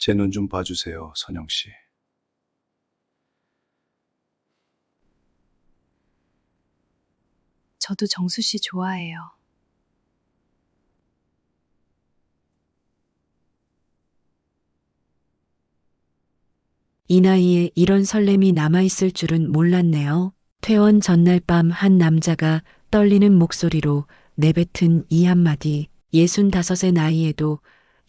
제 눈 좀 봐주세요, 선영 씨. 저도 정수 씨 좋아해요. 이 나이에 이런 설렘이 남아있을 줄은 몰랐네요. 퇴원 전날 밤 한 남자가 떨리는 목소리로 내뱉은 이 한마디, 65의 나이에도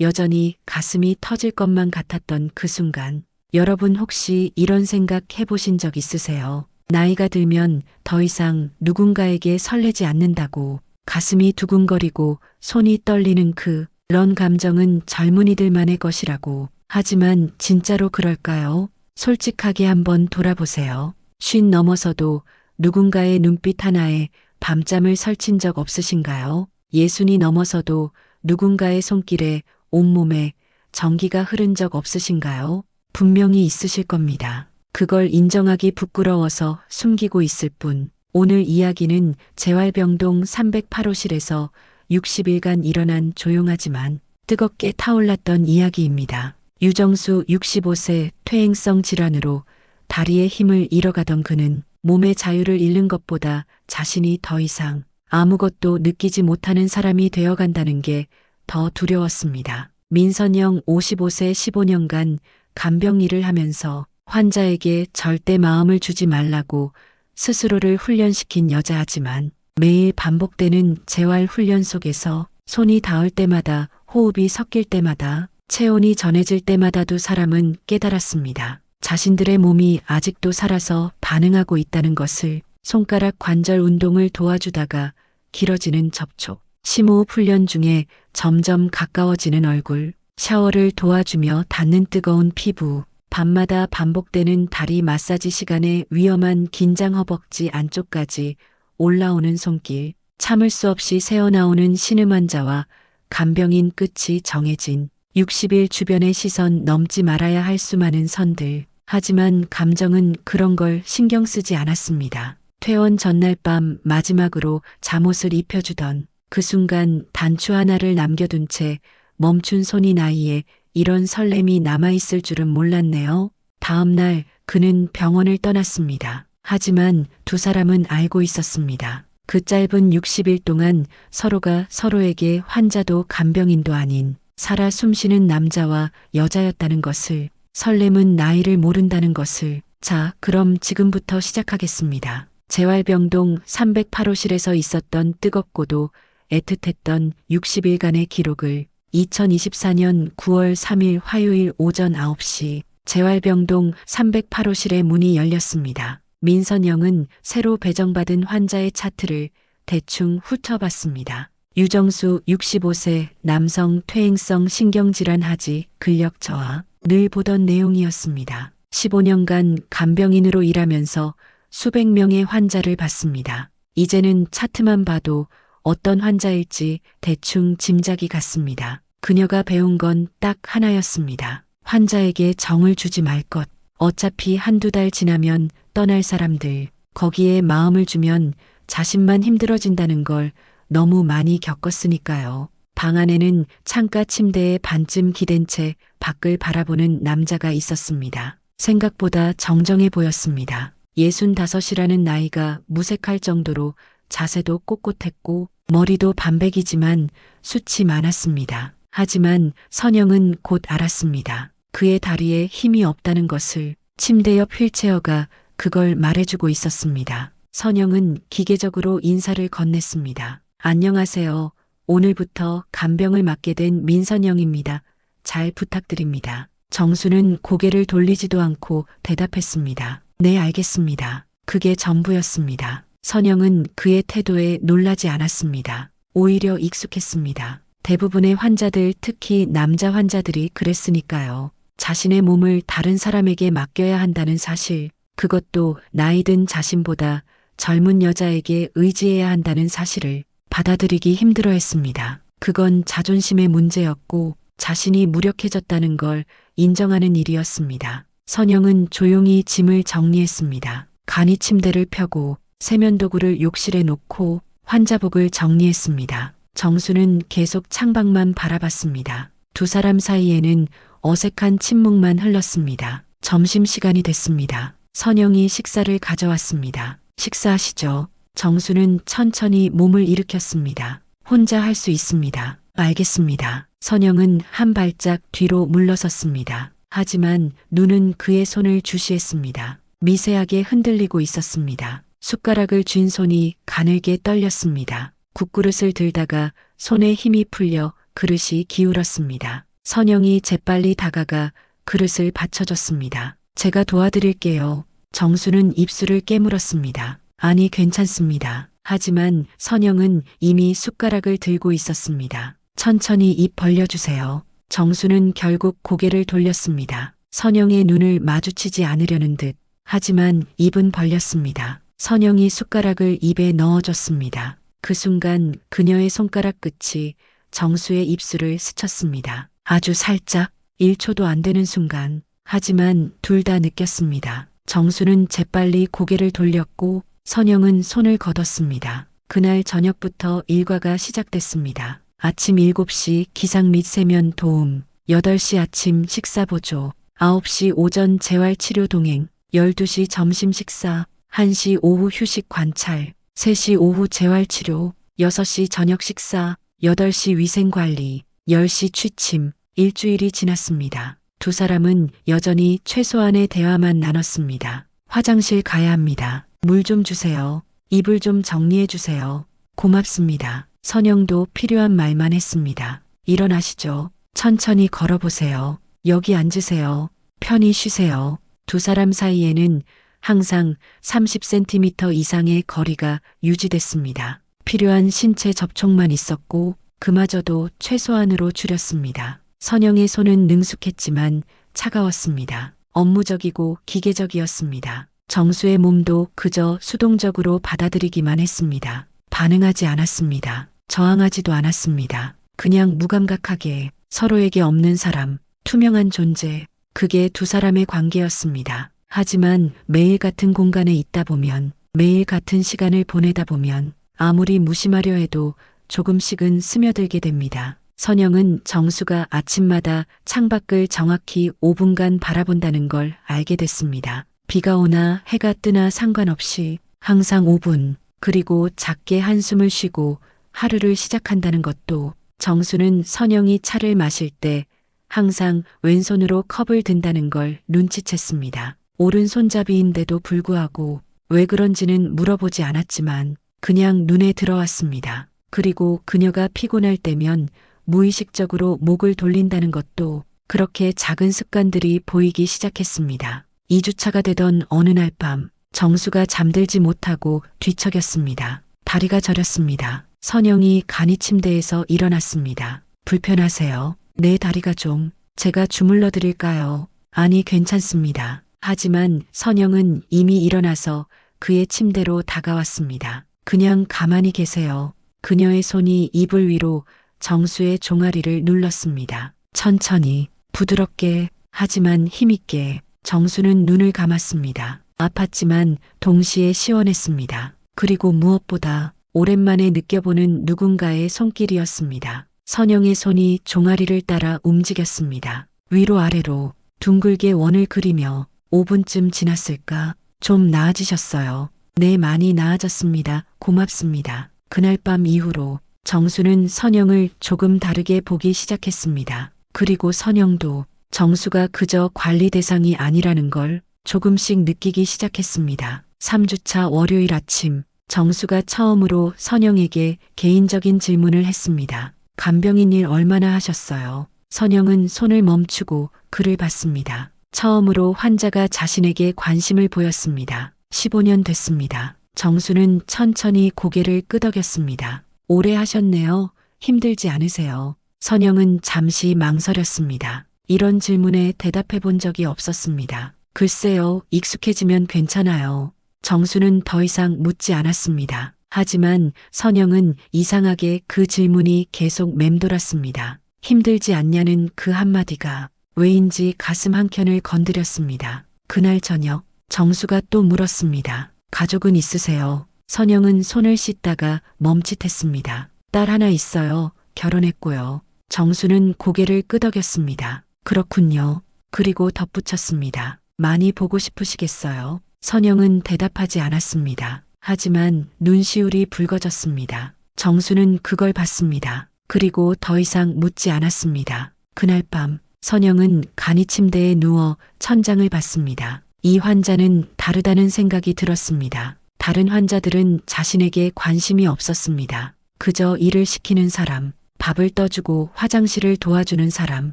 여전히 가슴이 터질 것만 같았던 그 순간. 여러분 혹시 이런 생각 해보신 적 있으세요? 나이가 들면 더 이상 누군가에게 설레지 않는다고, 가슴이 두근거리고 손이 떨리는 그런 감정은 젊은이들만의 것이라고. 하지만 진짜로 그럴까요? 솔직하게 한번 돌아보세요. 50 넘어서도 누군가의 눈빛 하나에 밤잠을 설친 적 없으신가요? 60이 넘어서도 누군가의 손길에 온몸에 전기가 흐른 적 없으신가요? 분명히 있으실 겁니다. 그걸 인정하기 부끄러워서 숨기고 있을 뿐. 오늘 이야기는 재활병동 308호실에서 60일간 일어난 조용하지만 뜨겁게 타올랐던 이야기입니다. 유정수 65세 퇴행성 질환으로 다리의 힘을 잃어가던 그는 몸의 자유를 잃는 것보다 자신이 더 이상 아무것도 느끼지 못하는 사람이 되어간다는 게 더 두려웠습니다. 민선영 55세 15년간 간병 일을 하면서 환자에게 절대 마음을 주지 말라고 스스로를 훈련시킨 여자하지만 매일 반복되는 재활 훈련 속에서 손이 닿을 때마다, 호흡이 섞일 때마다, 체온이 전해질 때마다 두 사람은 깨달았습니다. 자신들의 몸이 아직도 살아서 반응하고 있다는 것을. 손가락 관절 운동을 도와주다가 길어지는 접촉, 심호흡 훈련 중에 점점 가까워지는 얼굴, 샤워를 도와주며 닿는 뜨거운 피부, 밤마다 반복되는 다리 마사지 시간에 위험한 긴장 허벅지 안쪽까지 올라오는 손길, 참을 수 없이 새어나오는 신음 환자와 간병인 끝이 정해진 60일 주변의 시선, 넘지 말아야 할 수많은 선들. 하지만 감정은 그런 걸 신경 쓰지 않았습니다. 퇴원 전날 밤 마지막으로 잠옷을 입혀주던 그 순간 단추 하나를 남겨둔 채 멈춘 손이 나이에 이런 설렘이 남아있을 줄은 몰랐네요. 다음 날 그는 병원을 떠났습니다. 하지만 두 사람은 알고 있었습니다. 그 짧은 60일 동안 서로가 서로에게 환자도 간병인도 아닌 살아 숨쉬는 남자와 여자였다는 것을. 설렘은 나이를 모른다는 것을. 자, 그럼 지금부터 시작하겠습니다. 재활병동 308호실에서 있었던 뜨겁고도 애틋했던 60일간의 기록을. 2024년 9월 3일 화요일 오전 9시 재활병동 308호실의 문이 열렸습니다. 민선영은 새로 배정받은 환자의 차트를 대충 훑어봤습니다. 유정수 65세 남성 퇴행성 신경질환 하지 근력 저하. 늘 보던 내용이었습니다. 15년간 간병인으로 일하면서 수백 명의 환자를 봤습니다. 이제는 차트만 봐도 어떤 환자일지 대충 짐작이 갔습니다. 그녀가 배운 건 딱 하나였습니다. 환자에게 정을 주지 말 것. 어차피 한두 달 지나면 떠날 사람들. 거기에 마음을 주면 자신만 힘들어진다는 걸 너무 많이 겪었으니까요. 방 안에는 창가 침대에 반쯤 기댄 채 밖을 바라보는 남자가 있었습니다. 생각보다 정정해 보였습니다. 65이라는 나이가 무색할 정도로 자세도 꼿꼿했고 머리도 반백이지만 숱이 많았습니다. 하지만 선영은 곧 알았습니다. 그의 다리에 힘이 없다는 것을. 침대 옆 휠체어가 그걸 말해주고 있었습니다. 선영은 기계적으로 인사를 건넸습니다. 안녕하세요. 오늘부터 간병을 맡게 된 민선영입니다. 잘 부탁드립니다. 정수는 고개를 돌리지도 않고 대답했습니다. 네, 알겠습니다. 그게 전부였습니다. 선영은 그의 태도에 놀라지 않았습니다. 오히려 익숙했습니다. 대부분의 환자들, 특히 남자 환자들이 그랬으니까요. 자신의 몸을 다른 사람에게 맡겨야 한다는 사실, 그것도 나이든 자신보다 젊은 여자에게 의지해야 한다는 사실을 받아들이기 힘들어했습니다. 그건 자존심의 문제였고 자신이 무력해졌다는 걸 인정하는 일이었습니다. 선영은 조용히 짐을 정리했습니다. 간이 침대를 펴고 세면도구를 욕실에 놓고 환자복을 정리했습니다. 정수는 계속 창밖만 바라봤습니다. 두 사람 사이에는 어색한 침묵만 흘렀습니다. 점심시간이 됐습니다. 선영이 식사를 가져왔습니다. 식사하시죠. 정수는 천천히 몸을 일으켰습니다. 혼자 할 수 있습니다. 알겠습니다. 선영은 한 발짝 뒤로 물러섰습니다. 하지만 눈은 그의 손을 주시했습니다. 미세하게 흔들리고 있었습니다. 숟가락을 쥔 손이 가늘게 떨렸습니다. 국그릇을 들다가 손에 힘이 풀려 그릇이 기울었습니다. 선영이 재빨리 다가가 그릇을 받쳐줬습니다. 제가 도와드릴게요. 정수는 입술을 깨물었습니다. 아니, 괜찮습니다. 하지만 선영은 이미 숟가락을 들고 있었습니다. 천천히 입 벌려주세요. 정수는 결국 고개를 돌렸습니다. 선영의 눈을 마주치지 않으려는 듯. 하지만 입은 벌렸습니다. 선영이 숟가락을 입에 넣어줬습니다. 그 순간 그녀의 손가락 끝이 정수의 입술을 스쳤습니다. 아주 살짝, 1초도 안 되는 순간. 하지만 둘 다 느꼈습니다. 정수는 재빨리 고개를 돌렸고 선영은 손을 걷었습니다. 그날 저녁부터 일과가 시작됐습니다. 아침 7시 기상 및 세면 도움, 8시 아침 식사 보조, 9시 오전 재활치료 동행, 12시 점심 식사, 1시 오후 휴식 관찰, 3시 오후 재활치료, 6시 저녁 식사, 8시 위생관리, 10시 취침. 일주일이 지났습니다. 두 사람은 여전히 최소한의 대화만 나눴습니다. 화장실 가야 합니다. 물 좀 주세요. 이불 좀 정리해 주세요. 고맙습니다. 선영도 필요한 말만 했습니다. 일어나시죠. 천천히 걸어보세요. 여기 앉으세요. 편히 쉬세요. 두 사람 사이에는 항상 30cm 이상의 거리가 유지됐습니다. 필요한 신체 접촉만 있었고 그마저도 최소한으로 줄였습니다. 선영의 손은 능숙했지만 차가웠습니다. 업무적이고 기계적이었습니다. 정수의 몸도 그저 수동적으로 받아들이기만 했습니다. 반응하지 않았습니다. 저항하지도 않았습니다. 그냥 무감각하게 서로에게 없는 사람, 투명한 존재, 그게 두 사람의 관계였습니다. 하지만 매일 같은 공간에 있다 보면, 매일 같은 시간을 보내다 보면 아무리 무심하려 해도 조금씩은 스며들게 됩니다. 선영은 정수가 아침마다 창밖을 정확히 5분간 바라본다는 걸 알게 됐습니다. 비가 오나 해가 뜨나 상관없이 항상 5분, 그리고 작게 한숨을 쉬고 하루를 시작한다는 것도. 정수는 선영이 차를 마실 때 항상 왼손으로 컵을 든다는 걸 눈치챘습니다. 오른손잡이인데도 불구하고 왜 그런지는 물어보지 않았지만 그냥 눈에 들어왔습니다. 그리고 그녀가 피곤할 때면 무의식적으로 목을 돌린다는 것도. 그렇게 작은 습관들이 보이기 시작했습니다. 2주차가 되던 어느 날 밤, 정수가 잠들지 못하고 뒤척였습니다. 다리가 저렸습니다. 선영이 간이 침대에서 일어났습니다. 불편하세요? 내 다리가 좀. 제가 주물러 드릴까요? 아니, 괜찮습니다. 하지만 선영은 이미 일어나서 그의 침대로 다가왔습니다. 그냥 가만히 계세요. 그녀의 손이 이불 위로 정수의 종아리를 눌렀습니다. 천천히, 부드럽게, 하지만 힘있게. 정수는 눈을 감았습니다. 아팠지만 동시에 시원했습니다. 그리고 무엇보다 오랜만에 느껴보는 누군가의 손길이었습니다. 선영의 손이 종아리를 따라 움직였습니다. 위로 아래로 둥글게 원을 그리며 5분쯤 지났을까? 좀 나아지셨어요. 네, 많이 나아졌습니다. 고맙습니다. 그날 밤 이후로 정수는 선영을 조금 다르게 보기 시작했습니다. 그리고 선영도 정수가 그저 관리 대상이 아니라는 걸 조금씩 느끼기 시작했습니다. 3주차 월요일 아침, 정수가 처음으로 선영에게 개인적인 질문을 했습니다. 간병인 일 얼마나 하셨어요? 선영은 손을 멈추고 그를 봤습니다. 처음으로 환자가 자신에게 관심을 보였습니다. 15년 됐습니다. 정수는 천천히 고개를 끄덕였습니다. 오래 하셨네요. 힘들지 않으세요? 선영은 잠시 망설였습니다. 이런 질문에 대답해 본 적이 없었습니다. 글쎄요, 익숙해지면 괜찮아요. 정수는 더 이상 묻지 않았습니다. 하지만 선영은 이상하게 그 질문이 계속 맴돌았습니다. 힘들지 않냐는 그 한마디가 왜인지 가슴 한켠을 건드렸습니다. 그날 저녁, 정수가 또 물었습니다. 가족은 있으세요? 선영은 손을 씻다가 멈칫했습니다. 딸 하나 있어요. 결혼했고요. 정수는 고개를 끄덕였습니다. 그렇군요. 그리고 덧붙였습니다. 많이 보고 싶으시겠어요? 선영은 대답하지 않았습니다. 하지만 눈시울이 붉어졌습니다. 정수는 그걸 봤습니다. 그리고 더 이상 묻지 않았습니다. 그날 밤 선영은 간이 침대에 누워 천장을 봤습니다. 이 환자는 다르다는 생각이 들었습니다. 다른 환자들은 자신에게 관심이 없었습니다. 그저 일을 시키는 사람, 밥을 떠주고 화장실을 도와주는 사람,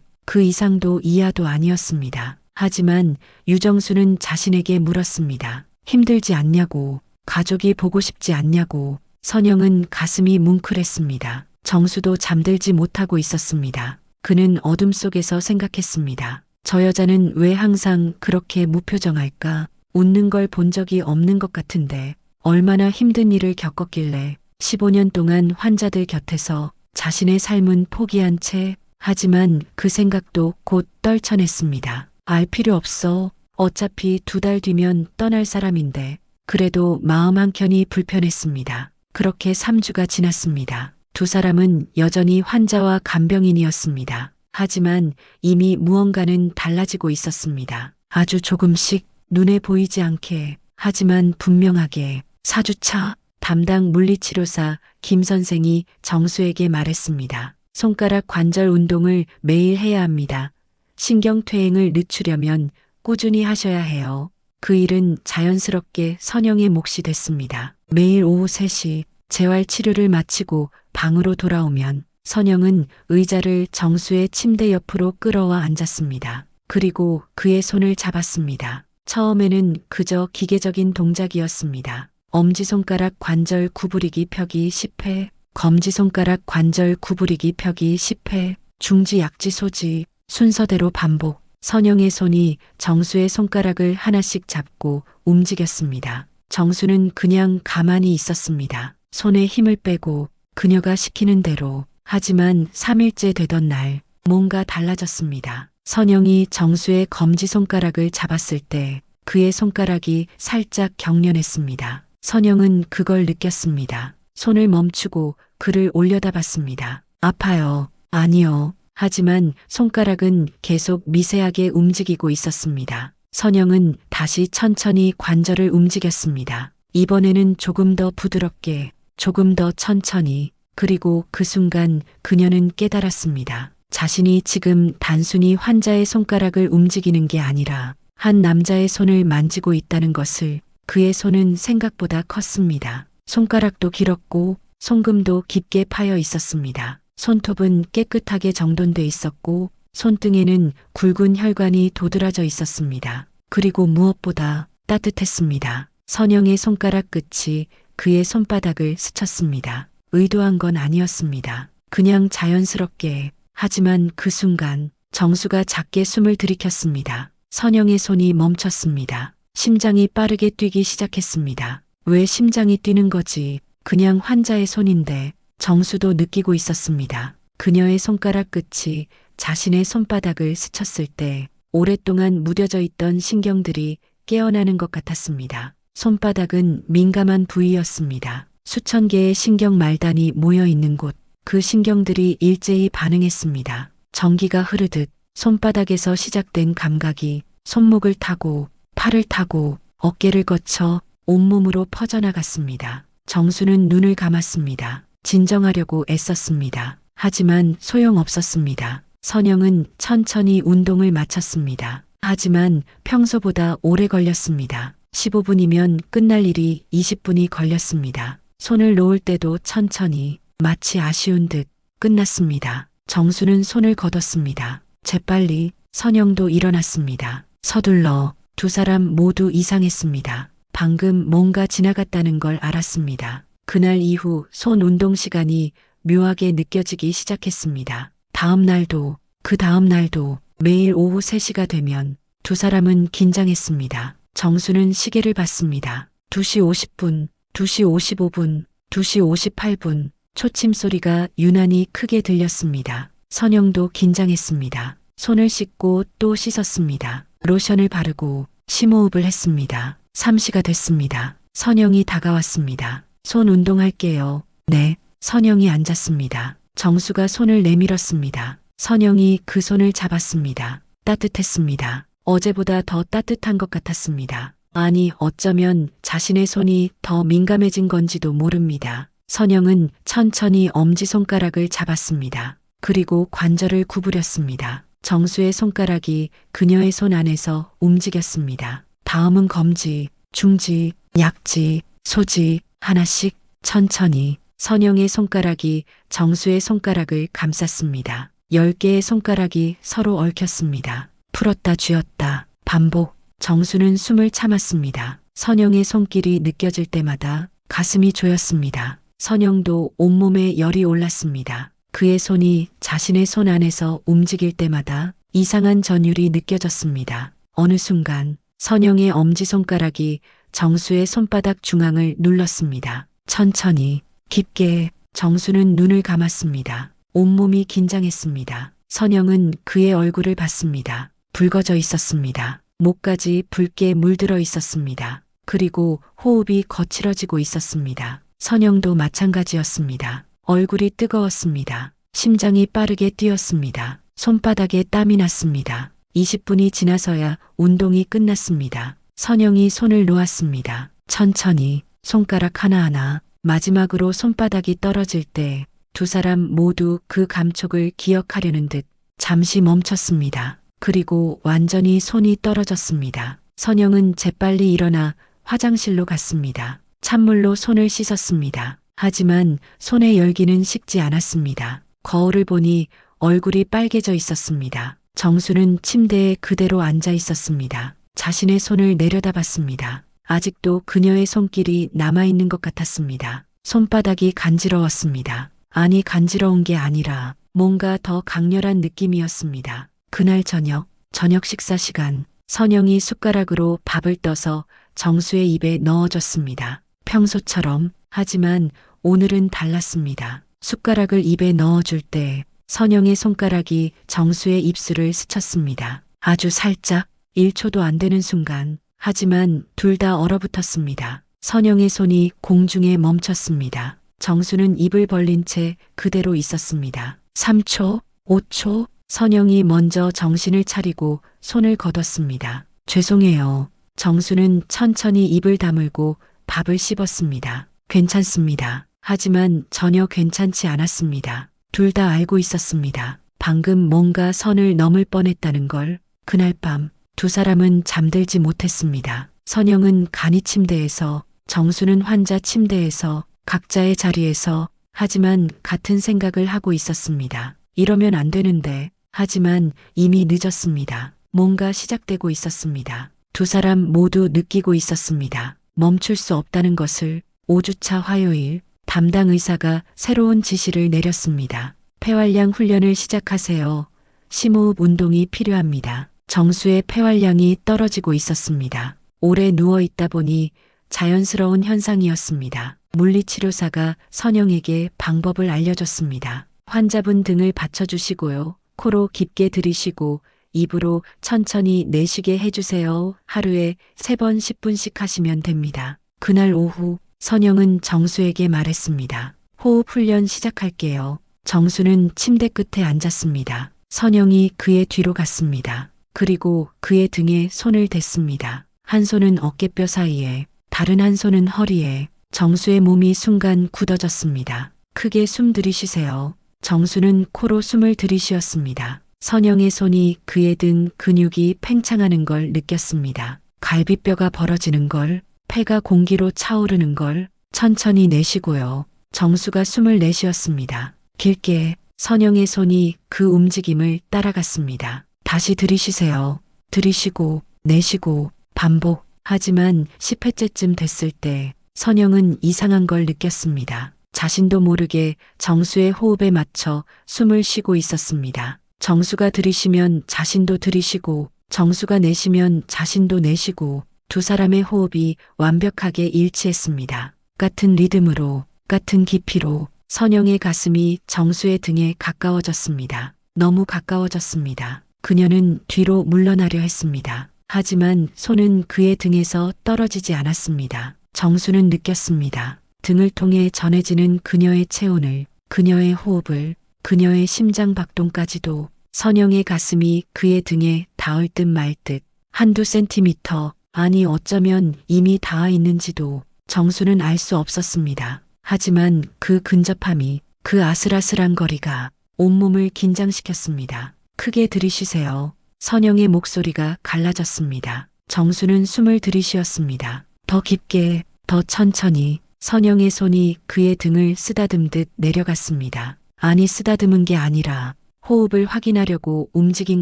그 이상도 이하도 아니었습니다. 하지만 유정수는 자신에게 물었습니다. 힘들지 않냐고, 가족이 보고 싶지 않냐고. 선영은 가슴이 뭉클했습니다. 정수도 잠들지 못하고 있었습니다. 그는 어둠 속에서 생각했습니다. 저 여자는 왜 항상 그렇게 무표정할까? 웃는 걸 본 적이 없는 것 같은데 얼마나 힘든 일을 겪었길래 15년 동안 환자들 곁에서 자신의 삶은 포기한 채. 하지만 그 생각도 곧 떨쳐냈습니다. 알 필요 없어. 어차피 2달 뒤면 떠날 사람인데. 그래도 마음 한켠이 불편했습니다. 그렇게 3주가 지났습니다. 두 사람은 여전히 환자와 간병인이었습니다. 하지만 이미 무언가는 달라지고 있었습니다. 아주 조금씩 눈에 보이지 않게, 하지만 분명하게. 4주차 담당 물리치료사 김 선생이 정수에게 말했습니다. 손가락 관절 운동을 매일 해야 합니다. 신경퇴행을 늦추려면 꾸준히 하셔야 해요. 그 일은 자연스럽게 선영의 몫이 됐습니다. 매일 오후 3시 재활치료를 마치고 방으로 돌아오면 선영은 의자를 정수의 침대 옆으로 끌어와 앉았습니다. 그리고 그의 손을 잡았습니다. 처음에는 그저 기계적인 동작이었습니다. 엄지손가락 관절 구부리기 펴기 10회, 검지손가락 관절 구부리기 펴기 10회, 중지 약지 소지, 순서대로 반복. 선영의 손이 정수의 손가락을 하나씩 잡고 움직였습니다. 정수는 그냥 가만히 있었습니다. 손에 힘을 빼고 그녀가 시키는 대로. 하지만 3일째 되던 날 뭔가 달라졌습니다. 선영이 정수의 검지손가락을 잡았을 때 그의 손가락이 살짝 경련했습니다. 선영은 그걸 느꼈습니다. 손을 멈추고 그를 올려다봤습니다. 아파요. 아니요. 하지만 손가락은 계속 미세하게 움직이고 있었습니다. 선영은 다시 천천히 관절을 움직였습니다. 이번에는 조금 더 부드럽게, 조금 더 천천히. 그리고 그 순간 그녀는 깨달았습니다. 자신이 지금 단순히 환자의 손가락을 움직이는 게 아니라 한 남자의 손을 만지고 있다는 것을. 그의 손은 생각보다 컸습니다. 손가락도 길었고 손금도 깊게 파여 있었습니다. 손톱은 깨끗하게 정돈돼 있었고 손등에는 굵은 혈관이 도드라져 있었습니다. 그리고 무엇보다 따뜻했습니다. 선영의 손가락 끝이 그의 손바닥을 스쳤습니다. 의도한 건 아니었습니다. 그냥 자연스럽게. 하지만 그 순간 정수가 작게 숨을 들이켰습니다. 선영의 손이 멈췄습니다. 심장이 빠르게 뛰기 시작했습니다. 왜 심장이 뛰는 거지? 그냥 환자의 손인데. 정수도 느끼고 있었습니다. 그녀의 손가락 끝이 자신의 손바닥을 스쳤을 때 오랫동안 무뎌져 있던 신경들이 깨어나는 것 같았습니다. 손바닥은 민감한 부위였습니다. 수천 개의 신경 말단이 모여 있는 곳. 그 신경들이 일제히 반응했습니다. 전기가 흐르듯 손바닥에서 시작된 감각이 손목을 타고 팔을 타고 어깨를 거쳐 온몸으로 퍼져나갔습니다. 정수는 눈을 감았습니다. 진정하려고 애썼습니다. 하지만 소용없었습니다. 선영은 천천히 운동을 마쳤습니다. 하지만 평소보다 오래 걸렸습니다. 15분이면 끝날 일이 20분이 걸렸습니다. 손을 놓을 때도 천천히, 마치 아쉬운 듯 끝났습니다. 정수는 손을 걷었습니다. 재빨리. 선영도 일어났습니다. 서둘러. 두 사람 모두 이상했습니다. 방금 뭔가 지나갔다는 걸 알았습니다. 그날 이후 손 운동 시간이 묘하게 느껴지기 시작했습니다. 다음 날도, 그 다음 날도 매일 오후 3시가 되면 두 사람은 긴장했습니다. 정수는 시계를 봤습니다. 2시 50분, 2시 55분, 2시 58분. 초침 소리가 유난히 크게 들렸습니다. 선영도 긴장했습니다. 손을 씻고 또 씻었습니다. 로션을 바르고 심호흡을 했습니다. 3시가 됐습니다. 선영이 다가왔습니다. 손 운동할게요. 네. 선영이 앉았습니다. 정수가 손을 내밀었습니다. 선영이 그 손을 잡았습니다. 따뜻했습니다. 어제보다 더 따뜻한 것 같았습니다. 아니, 어쩌면 자신의 손이 더 민감해진 건지도 모릅니다. 선영은 천천히 엄지손가락을 잡았습니다. 그리고 관절을 구부렸습니다. 정수의 손가락이 그녀의 손 안에서 움직였습니다. 다음은 검지, 중지, 약지, 소지, 하나씩 천천히. 선영의 손가락이 정수의 손가락을 감쌌습니다. 10개의 손가락이 서로 얽혔습니다. 풀었다 쥐었다. 반복. 정수는 숨을 참았습니다. 선영의 손길이 느껴질 때마다 가슴이 조였습니다. 선영도 온몸에 열이 올랐습니다. 그의 손이 자신의 손 안에서 움직일 때마다 이상한 전율이 느껴졌습니다. 어느 순간 선영의 엄지손가락이 정수의 손바닥 중앙을 눌렀습니다. 천천히, 깊게. 정수는 눈을 감았습니다. 온몸이 긴장했습니다. 선영은 그의 얼굴을 봤습니다. 붉어져 있었습니다. 목까지 붉게 물들어 있었습니다. 그리고 호흡이 거칠어지고 있었습니다. 선영도 마찬가지였습니다. 얼굴이 뜨거웠습니다. 심장이 빠르게 뛰었습니다. 손바닥에 땀이 났습니다. 20분이 지나서야 운동이 끝났습니다. 선영이 손을 놓았습니다. 천천히, 손가락 하나하나. 마지막으로 손바닥이 떨어질 때 두 사람 모두 그 감촉을 기억하려는 듯 잠시 멈췄습니다. 그리고 완전히 손이 떨어졌습니다. 선영은 재빨리 일어나 화장실로 갔습니다. 찬물로 손을 씻었습니다. 하지만 손의 열기는 식지 않았습니다. 거울을 보니 얼굴이 빨개져 있었습니다. 정수는 침대에 그대로 앉아 있었습니다. 자신의 손을 내려다봤습니다. 아직도 그녀의 손길이 남아있는 것 같았습니다. 손바닥이 간지러웠습니다. 아니, 간지러운 게 아니라 뭔가 더 강렬한 느낌이었습니다. 그날 저녁 식사 시간, 선영이 숟가락으로 밥을 떠서 정수의 입에 넣어줬습니다. 평소처럼. 하지만 오늘은 달랐습니다. 숟가락을 입에 넣어줄 때 선영의 손가락이 정수의 입술을 스쳤습니다. 아주 살짝, 1초도 안 되는 순간. 하지만 둘 다 얼어붙었습니다. 선영의 손이 공중에 멈췄습니다. 정수는 입을 벌린 채 그대로 있었습니다. 3초, 5초, 선영이 먼저 정신을 차리고 손을 거뒀습니다. 죄송해요. 정수는 천천히 입을 다물고 밥을 씹었습니다. 괜찮습니다. 하지만 전혀 괜찮지 않았습니다. 둘 다 알고 있었습니다. 방금 뭔가 선을 넘을 뻔했다는 걸. 그날 밤 두 사람은 잠들지 못했습니다. 선영은 간이 침대에서, 정수는 환자 침대에서, 각자의 자리에서, 하지만 같은 생각을 하고 있었습니다. 이러면 안 되는데. 하지만 이미 늦었습니다. 뭔가 시작되고 있었습니다. 두 사람 모두 느끼고 있었습니다. 멈출 수 없다는 것을. 5주차 화요일, 담당 의사가 새로운 지시를 내렸습니다. 폐활량 훈련을 시작하세요. 심호흡 운동이 필요합니다. 정수의 폐활량이 떨어지고 있었습니다. 오래 누워 있다 보니 자연스러운 현상이었습니다. 물리치료사가 선영에게 방법을 알려줬습니다. 환자분 등을 받쳐주시고요. 코로 깊게 들이쉬고 입으로 천천히 내쉬게 해주세요. 하루에 3번 10분씩 하시면 됩니다. 그날 오후 선영은 정수에게 말했습니다. 호흡 훈련 시작할게요. 정수는 침대 끝에 앉았습니다. 선영이 그의 뒤로 갔습니다. 그리고 그의 등에 손을 댔습니다. 한 손은 어깨뼈 사이에, 다른 한 손은 허리에. 정수의 몸이 순간 굳어졌습니다. 크게 숨 들이쉬세요. 정수는 코로 숨을 들이쉬었습니다. 선영의 손이 그의 등 근육이 팽창하는 걸 느꼈습니다. 갈비뼈가 벌어지는 걸, 폐가 공기로 차오르는 걸. 천천히 내쉬고요. 정수가 숨을 내쉬었습니다. 길게. 선영의 손이 그 움직임을 따라갔습니다. 다시 들이쉬세요. 들이쉬고 내쉬고 반복. 하지만 10회째쯤 됐을 때 선영은 이상한 걸 느꼈습니다. 자신도 모르게 정수의 호흡에 맞춰 숨을 쉬고 있었습니다. 정수가 들이쉬면 자신도 들이쉬고, 정수가 내쉬면 자신도 내쉬고, 두 사람의 호흡이 완벽하게 일치했습니다. 같은 리듬으로, 같은 깊이로. 선영의 가슴이 정수의 등에 가까워졌습니다. 너무 가까워졌습니다. 그녀는 뒤로 물러나려 했습니다. 하지만 손은 그의 등에서 떨어지지 않았습니다. 정수는 느꼈습니다. 등을 통해 전해지는 그녀의 체온을, 그녀의 호흡을, 그녀의 심장 박동까지도. 선영의 가슴이 그의 등에 닿을 듯 말 듯. 한두 센티미터, 아니 어쩌면 이미 닿아 있는지도 정수는 알 수 없었습니다. 하지만 그 근접함이, 그 아슬아슬한 거리가 온몸을 긴장시켰습니다. 크게 들이쉬세요. 선영의 목소리가 갈라졌습니다. 정수는 숨을 들이쉬었습니다. 더 깊게, 더 천천히. 선영의 손이 그의 등을 쓰다듬듯 내려갔습니다. 아니 쓰다듬은 게 아니라 호흡을 확인하려고 움직인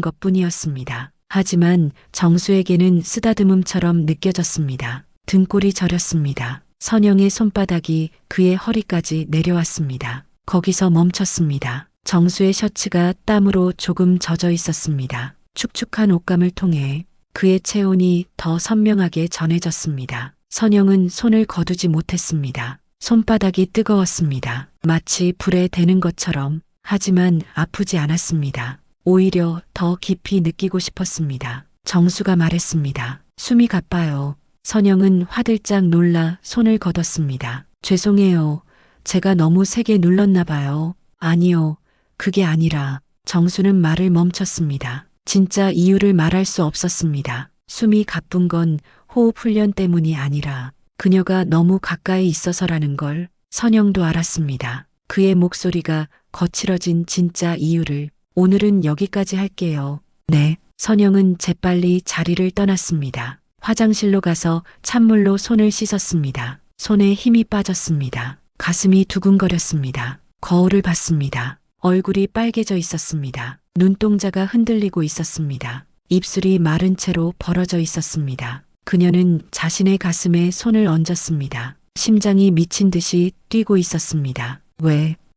것뿐이었습니다. 하지만 정수에게는 쓰다듬음처럼 느껴졌습니다. 등골이 저렸습니다. 선영의 손바닥이 그의 허리까지 내려왔습니다. 거기서 멈췄습니다. 정수의 셔츠가 땀으로 조금 젖어 있었습니다. 축축한 옷감을 통해 그의 체온이 더 선명하게 전해졌습니다. 선영은 손을 거두지 못했습니다. 손바닥이 뜨거웠습니다. 마치 불에 대는 것처럼. 하지만 아프지 않았습니다. 오히려 더 깊이 느끼고 싶었습니다. 정수가 말했습니다. 숨이 가빠요. 선영은 화들짝 놀라 손을 걷었습니다. 죄송해요. 제가 너무 세게 눌렀나 봐요. 아니요. 그게 아니라. 정수는 말을 멈췄습니다. 진짜 이유를 말할 수 없었습니다. 숨이 가쁜 건 호흡 훈련 때문이 아니라 그녀가 너무 가까이 있어서라는 걸 선영도 알았습니다. 그의 목소리가 거칠어진 진짜 이유를. 오늘은 여기까지 할게요. 네. 선영은 재빨리 자리를 떠났습니다. 화장실로 가서 찬물로 손을 씻었습니다. 손에 힘이 빠졌습니다. 가슴이 두근거렸습니다. 거울을 봤습니다. 얼굴이 빨개져 있었습니다. 눈동자가 흔들리고 있었습니다. 입술이 마른 채로 벌어져 있었습니다. 그녀는 자신의 가슴에 손을 얹었습니다. 심장이 미친 듯이 뛰고 있었습니다.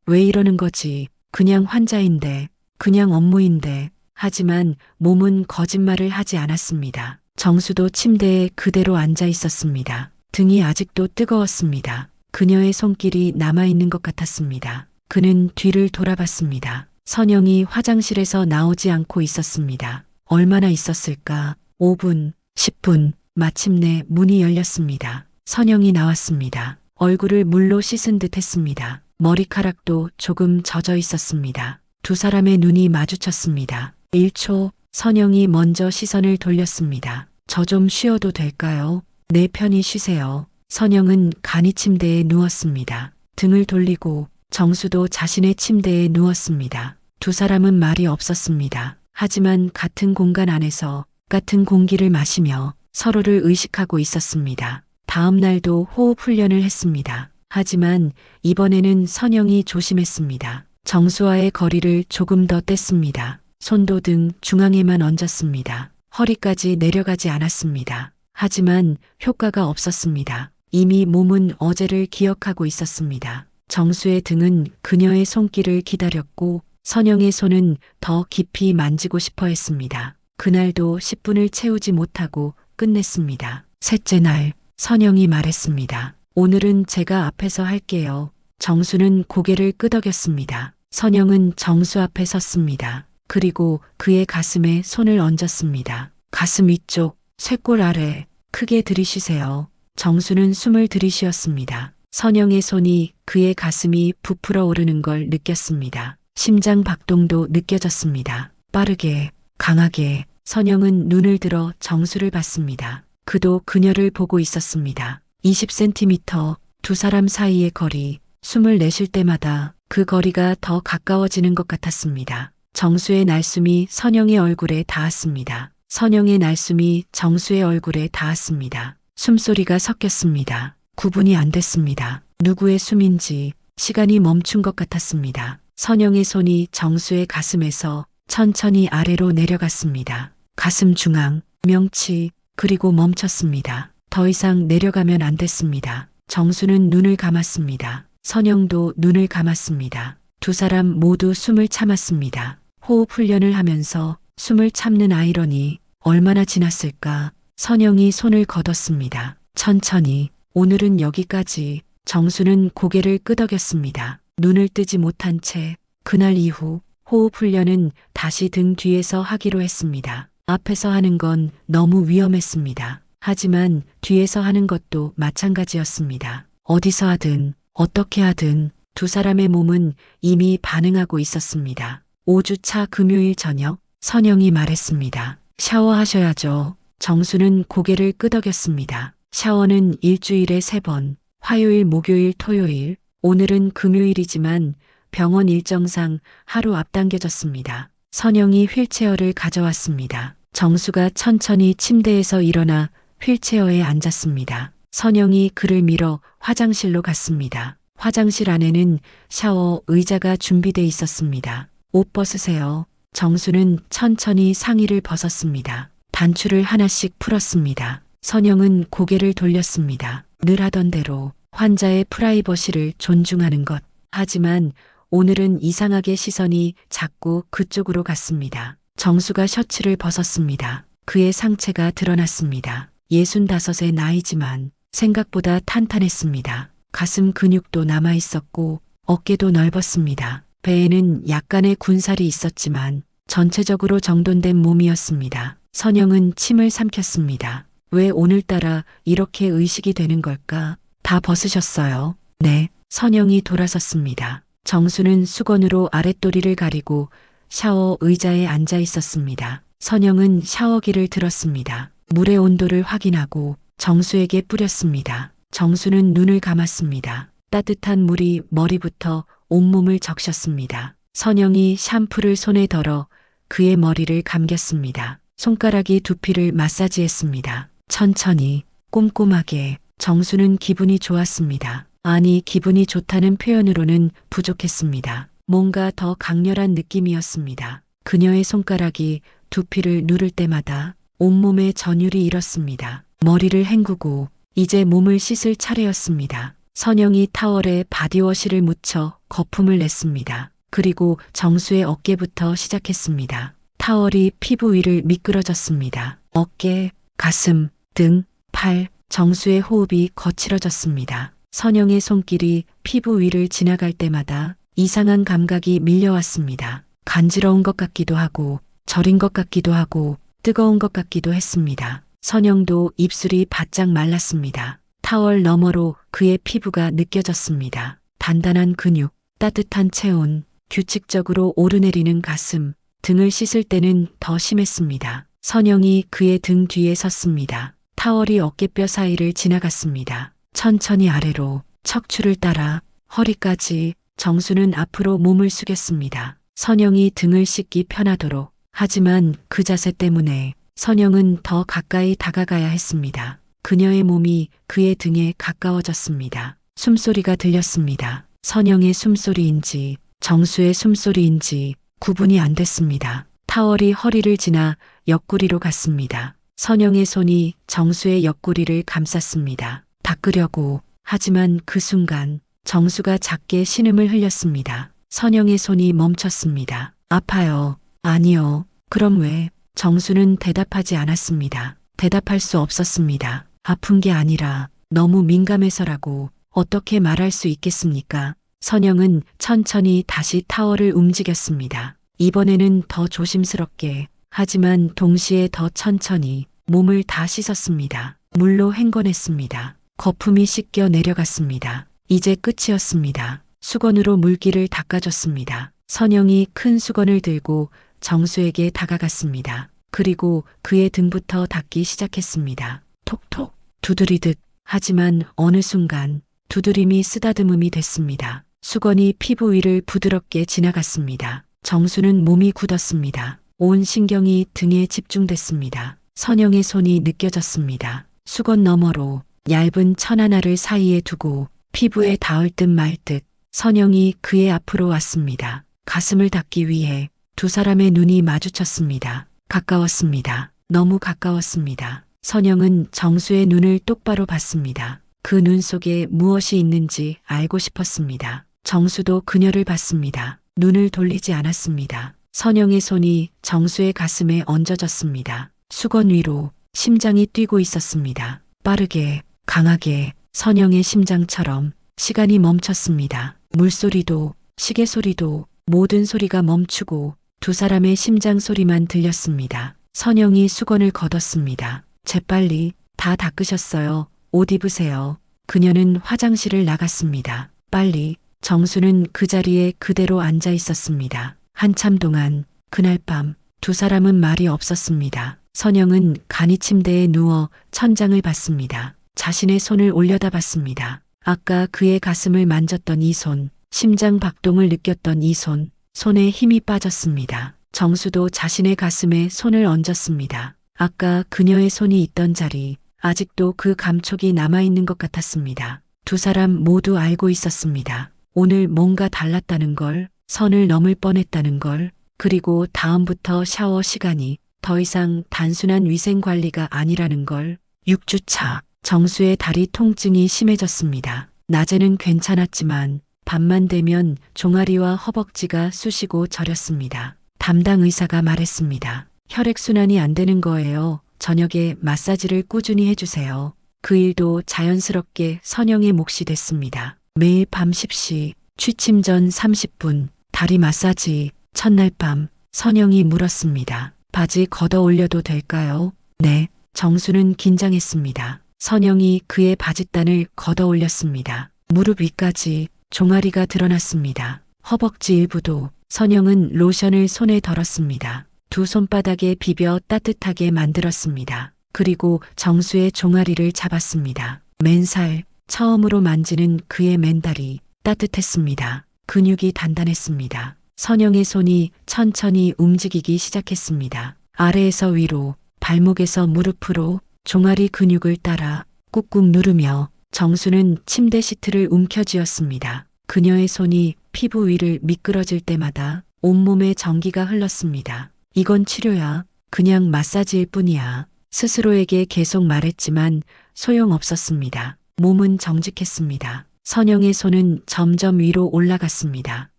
왜 이러는 거지? 그냥 환자인데, 그냥 업무인데. 하지만 몸은 거짓말을 하지 않았습니다. 정수도 침대에 그대로 앉아 있었습니다. 등이 아직도 뜨거웠습니다. 그녀의 손길이 남아있는 것 같았습니다. 그는 뒤를 돌아봤습니다. 선영이 화장실에서 나오지 않고 있었습니다. 얼마나 있었을까? 5분, 10분, 마침내 문이 열렸습니다. 선영이 나왔습니다. 얼굴을 물로 씻은 듯 했습니다. 머리카락도 조금 젖어 있었습니다. 두 사람의 눈이 마주쳤습니다. 1초, 선영이 먼저 시선을 돌렸습니다. 저 좀 쉬어도 될까요? 내 편히 쉬세요. 선영은 간이 침대에 누웠습니다. 등을 돌리고 정수도 자신의 침대에 누웠습니다. 두 사람은 말이 없었습니다. 하지만 같은 공간 안에서 같은 공기를 마시며 서로를 의식하고 있었습니다. 다음 날도 호흡 훈련을 했습니다. 하지만 이번에는 선영이 조심했습니다. 정수와의 거리를 조금 더 뗐습니다. 손도 등 중앙에만 얹었습니다. 허리까지 내려가지 않았습니다. 하지만 효과가 없었습니다. 이미 몸은 어제를 기억하고 있었습니다. 정수의 등은 그녀의 손길을 기다렸고 선영의 손은 더 깊이 만지고 싶어 했습니다. 그날도 10분을 채우지 못하고 끝냈습니다. 셋째 날, 선영이 말했습니다. 오늘은 제가 앞에서 할게요. 정수는 고개를 끄덕였습니다. 선영은 정수 앞에 섰습니다. 그리고 그의 가슴에 손을 얹었습니다. 가슴 위쪽, 쇄골 아래, 크게 들이쉬세요. 정수는 숨을 들이쉬었습니다. 선영의 손이 그의 가슴이 부풀어 오르는 걸 느꼈습니다. 심장 박동도 느껴졌습니다. 빠르게, 강하게. 선영은 눈을 들어 정수를 봤습니다. 그도 그녀를 보고 있었습니다. 20cm, 두 사람 사이의 거리, 숨을 내쉴 때마다 그 거리가 더 가까워지는 것 같았습니다. 정수의 날숨이 선영의 얼굴에 닿았습니다. 선영의 날숨이 정수의 얼굴에 닿았습니다. 숨소리가 섞였습니다. 구분이 안 됐습니다. 누구의 숨인지. 시간이 멈춘 것 같았습니다. 선영의 손이 정수의 가슴에서 천천히 아래로 내려갔습니다. 가슴 중앙, 명치, 그리고 멈췄습니다. 더 이상 내려가면 안 됐습니다. 정수는 눈을 감았습니다. 선영도 눈을 감았습니다. 두 사람 모두 숨을 참았습니다. 호흡 훈련을 하면서 숨을 참는 아이러니. 얼마나 지났을까? 선영이 손을 걷었습니다. 천천히. 오늘은 여기까지. 정수는 고개를 끄덕였습니다. 눈을 뜨지 못한 채 그날 이후 호흡 훈련은 다시 등 뒤에서 하기로 했습니다. 앞에서 하는 건 너무 위험했습니다. 하지만 뒤에서 하는 것도 마찬가지였습니다. 어디서 하든 어떻게 하든 두 사람의 몸은 이미 반응하고 있었습니다. 5주차 금요일 저녁 선영이 말했습니다. 샤워하셔야죠. 정수는 고개를 끄덕였습니다. 샤워는 일주일에 3번, 화요일, 목요일, 토요일, 오늘은 금요일이지만 병원 일정상 하루 앞당겨졌습니다. 선영이 휠체어를 가져왔습니다. 정수가 천천히 침대에서 일어나 휠체어에 앉았습니다. 선영이 그를 밀어 화장실로 갔습니다. 화장실 안에는 샤워 의자가 준비돼 있었습니다. 옷 벗으세요. 정수는 천천히 상의를 벗었습니다. 단추를 하나씩 풀었습니다. 선영은 고개를 돌렸습니다. 늘 하던 대로 환자의 프라이버시를 존중하는 것. 하지만 오늘은 이상하게 시선이 자꾸 그쪽으로 갔습니다. 정수가 셔츠를 벗었습니다. 그의 상체가 드러났습니다. 65의 나이지만 생각보다 탄탄했습니다. 가슴 근육도 남아 있었고 어깨도 넓었습니다. 배에는 약간의 군살이 있었지만 전체적으로 정돈된 몸이었습니다. 선영은 침을 삼켰습니다. 왜 오늘따라 이렇게 의식이 되는 걸까? 다 벗으셨어요? 네. 선영이 돌아섰습니다. 정수는 수건으로 아랫도리를 가리고 샤워 의자에 앉아 있었습니다. 선영은 샤워기를 들었습니다. 물의 온도를 확인하고 정수에게 뿌렸습니다. 정수는 눈을 감았습니다. 따뜻한 물이 머리부터 온몸을 적셨습니다. 선영이 샴푸를 손에 덜어 그의 머리를 감겼습니다. 손가락이 두피를 마사지했습니다. 천천히, 꼼꼼하게. 정수는 기분이 좋았습니다. 아니, 기분이 좋다는 표현으로는 부족했습니다. 뭔가 더 강렬한 느낌이었습니다. 그녀의 손가락이 두피를 누를 때마다 온몸에 전율이 일었습니다. 머리를 헹구고 이제 몸을 씻을 차례였습니다. 선영이 타월에 바디워시를 묻혀 거품을 냈습니다. 그리고 정수의 어깨부터 시작했습니다. 타월이 피부 위를 미끄러졌습니다. 어깨, 가슴, 등, 팔, 정수의 호흡이 거칠어졌습니다. 선영의 손길이 피부 위를 지나갈 때마다 이상한 감각이 밀려왔습니다. 간지러운 것 같기도 하고 저린 것 같기도 하고 뜨거운 것 같기도 했습니다. 선영도 입술이 바짝 말랐습니다. 타월 너머로 그의 피부가 느껴졌습니다. 단단한 근육, 따뜻한 체온, 규칙적으로 오르내리는 가슴, 등을 씻을 때는 더 심했습니다. 선영이 그의 등 뒤에 섰습니다. 타월이 어깨뼈 사이를 지나갔습니다. 천천히 아래로, 척추를 따라 허리까지. 정수는 앞으로 몸을 숙였습니다. 선영이 등을 씻기 편하도록. 하지만 그 자세 때문에 선영은 더 가까이 다가가야 했습니다. 그녀의 몸이 그의 등에 가까워졌습니다. 숨소리가 들렸습니다. 선영의 숨소리인지 정수의 숨소리인지 구분이 안 됐습니다. 타월이 허리를 지나 옆구리로 갔습니다. 선영의 손이 정수의 옆구리를 감쌌습니다. 닦으려고. 하지만 그 순간 정수가 작게 신음을 흘렸습니다. 선영의 손이 멈췄습니다. 아파요. 아니요. 그럼 왜? 정수는 대답하지 않았습니다. 대답할 수 없었습니다. 아픈 게 아니라 너무 민감해서라고. 어떻게 말할 수 있겠습니까? 선영은 천천히 다시 타월을 움직였습니다. 이번에는 더 조심스럽게, 하지만 동시에 더 천천히 몸을 다 씻었습니다. 물로 헹궈냈습니다. 거품이 씻겨 내려갔습니다. 이제 끝이었습니다. 수건으로 물기를 닦아줬습니다. 선영이 큰 수건을 들고 정수에게 다가갔습니다. 그리고 그의 등부터 닦기 시작했습니다. 톡톡 두드리듯. 하지만 어느 순간 두드림이 쓰다듬음이 됐습니다. 수건이 피부 위를 부드럽게 지나갔습니다. 정수는 몸이 굳었습니다. 온 신경이 등에 집중됐습니다. 선영의 손이 느껴졌습니다. 수건 너머로 얇은 천 하나를 사이에 두고 피부에 닿을 듯 말 듯 선영이 그의 앞으로 왔습니다. 가슴을 닿기 위해 두 사람의 눈이 마주쳤습니다. 가까웠습니다. 너무 가까웠습니다. 선영은 정수의 눈을 똑바로 봤습니다. 그 눈 속에 무엇이 있는지 알고 싶었습니다. 정수도 그녀를 봤습니다. 눈을 돌리지 않았습니다. 선영의 손이 정수의 가슴에 얹어졌습니다. 수건 위로 심장이 뛰고 있었습니다. 빠르게, 강하게, 선영의 심장처럼. 시간이 멈췄습니다. 물소리도, 시계 소리도, 모든 소리가 멈추고 두 사람의 심장 소리만 들렸습니다. 선영이 수건을 걷었습니다. 재빨리. 다 닦으셨어요. 옷 입으세요. 그녀는 화장실을 나갔습니다. 빨리. 정수는 그 자리에 그대로 앉아 있었습니다. 한참 동안 그날 밤 두 사람은 말이 없었습니다. 선영은 간이 침대에 누워 천장을 봤습니다. 자신의 손을 올려다 봤습니다. 아까 그의 가슴을 만졌던 이 손, 심장 박동을 느꼈던 이 손, 손에 힘이 빠졌습니다. 정수도 자신의 가슴에 손을 얹었습니다. 아까 그녀의 손이 있던 자리, 아직도 그 감촉이 남아있는 것 같았습니다. 두 사람 모두 알고 있었습니다. 오늘 뭔가 달랐다는 걸, 선을 넘을 뻔했다는 걸, 그리고 다음부터 샤워 시간이 더 이상 단순한 위생 관리가 아니라는 걸. 6주차, 정수의 다리 통증이 심해졌습니다. 낮에는 괜찮았지만 밤만 되면 종아리와 허벅지가 쑤시고 저렸습니다. 담당 의사가 말했습니다. 혈액순환이 안 되는 거예요. 저녁에 마사지를 꾸준히 해주세요. 그 일도 자연스럽게 선영의 몫이 됐습니다. 매일 밤 10시, 취침 전 30분, 다리 마사지. 첫날 밤, 선영이 물었습니다. 바지 걷어 올려도 될까요? 네. 정수는 긴장했습니다. 선영이 그의 바짓단을 걷어 올렸습니다. 무릎 위까지 종아리가 드러났습니다. 허벅지 일부도. 선영은 로션을 손에 덜었습니다. 두 손바닥에 비벼 따뜻하게 만들었습니다. 그리고 정수의 종아리를 잡았습니다. 맨살, 처음으로 만지는 그의 맨다리, 따뜻했습니다. 근육이 단단했습니다. 선영의 손이 천천히 움직이기 시작했습니다. 아래에서 위로, 발목에서 무릎으로, 종아리 근육을 따라 꾹꾹 누르며 정수는 침대 시트를 움켜쥐었습니다. 그녀의 손이 피부 위를 미끄러질 때마다 온몸에 전기가 흘렀습니다. 이건 치료야. 그냥 마사지일 뿐이야. 스스로에게 계속 말했지만 소용없었습니다. 몸은 정직했습니다. 선영의 손은 점점 위로 올라갔습니다.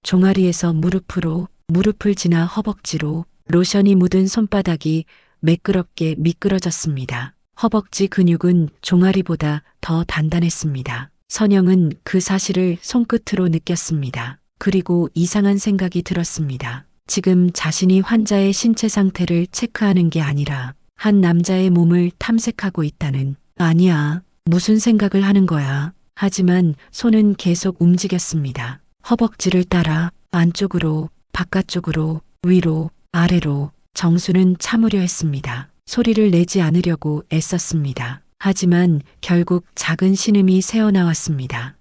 종아리에서 무릎으로, 무릎을 지나 허벅지로, 로션이 묻은 손바닥이 매끄럽게 미끄러졌습니다. 허벅지 근육은 종아리보다 더 단단했습니다. 선영은 그 사실을 손끝으로 느꼈습니다. 그리고 이상한 생각이 들었습니다. 지금 자신이 환자의 신체 상태를 체크하는 게 아니라 한 남자의 몸을 탐색하고 있다는. 아니야. 무슨 생각을 하는 거야. 하지만 손은 계속 움직였습니다. 허벅지를 따라 안쪽으로, 바깥쪽으로, 위로, 아래로. 정수는 참으려 했습니다. 소리를 내지 않으려고 애썼습니다. 하지만 결국 작은 신음이 새어나왔습니다.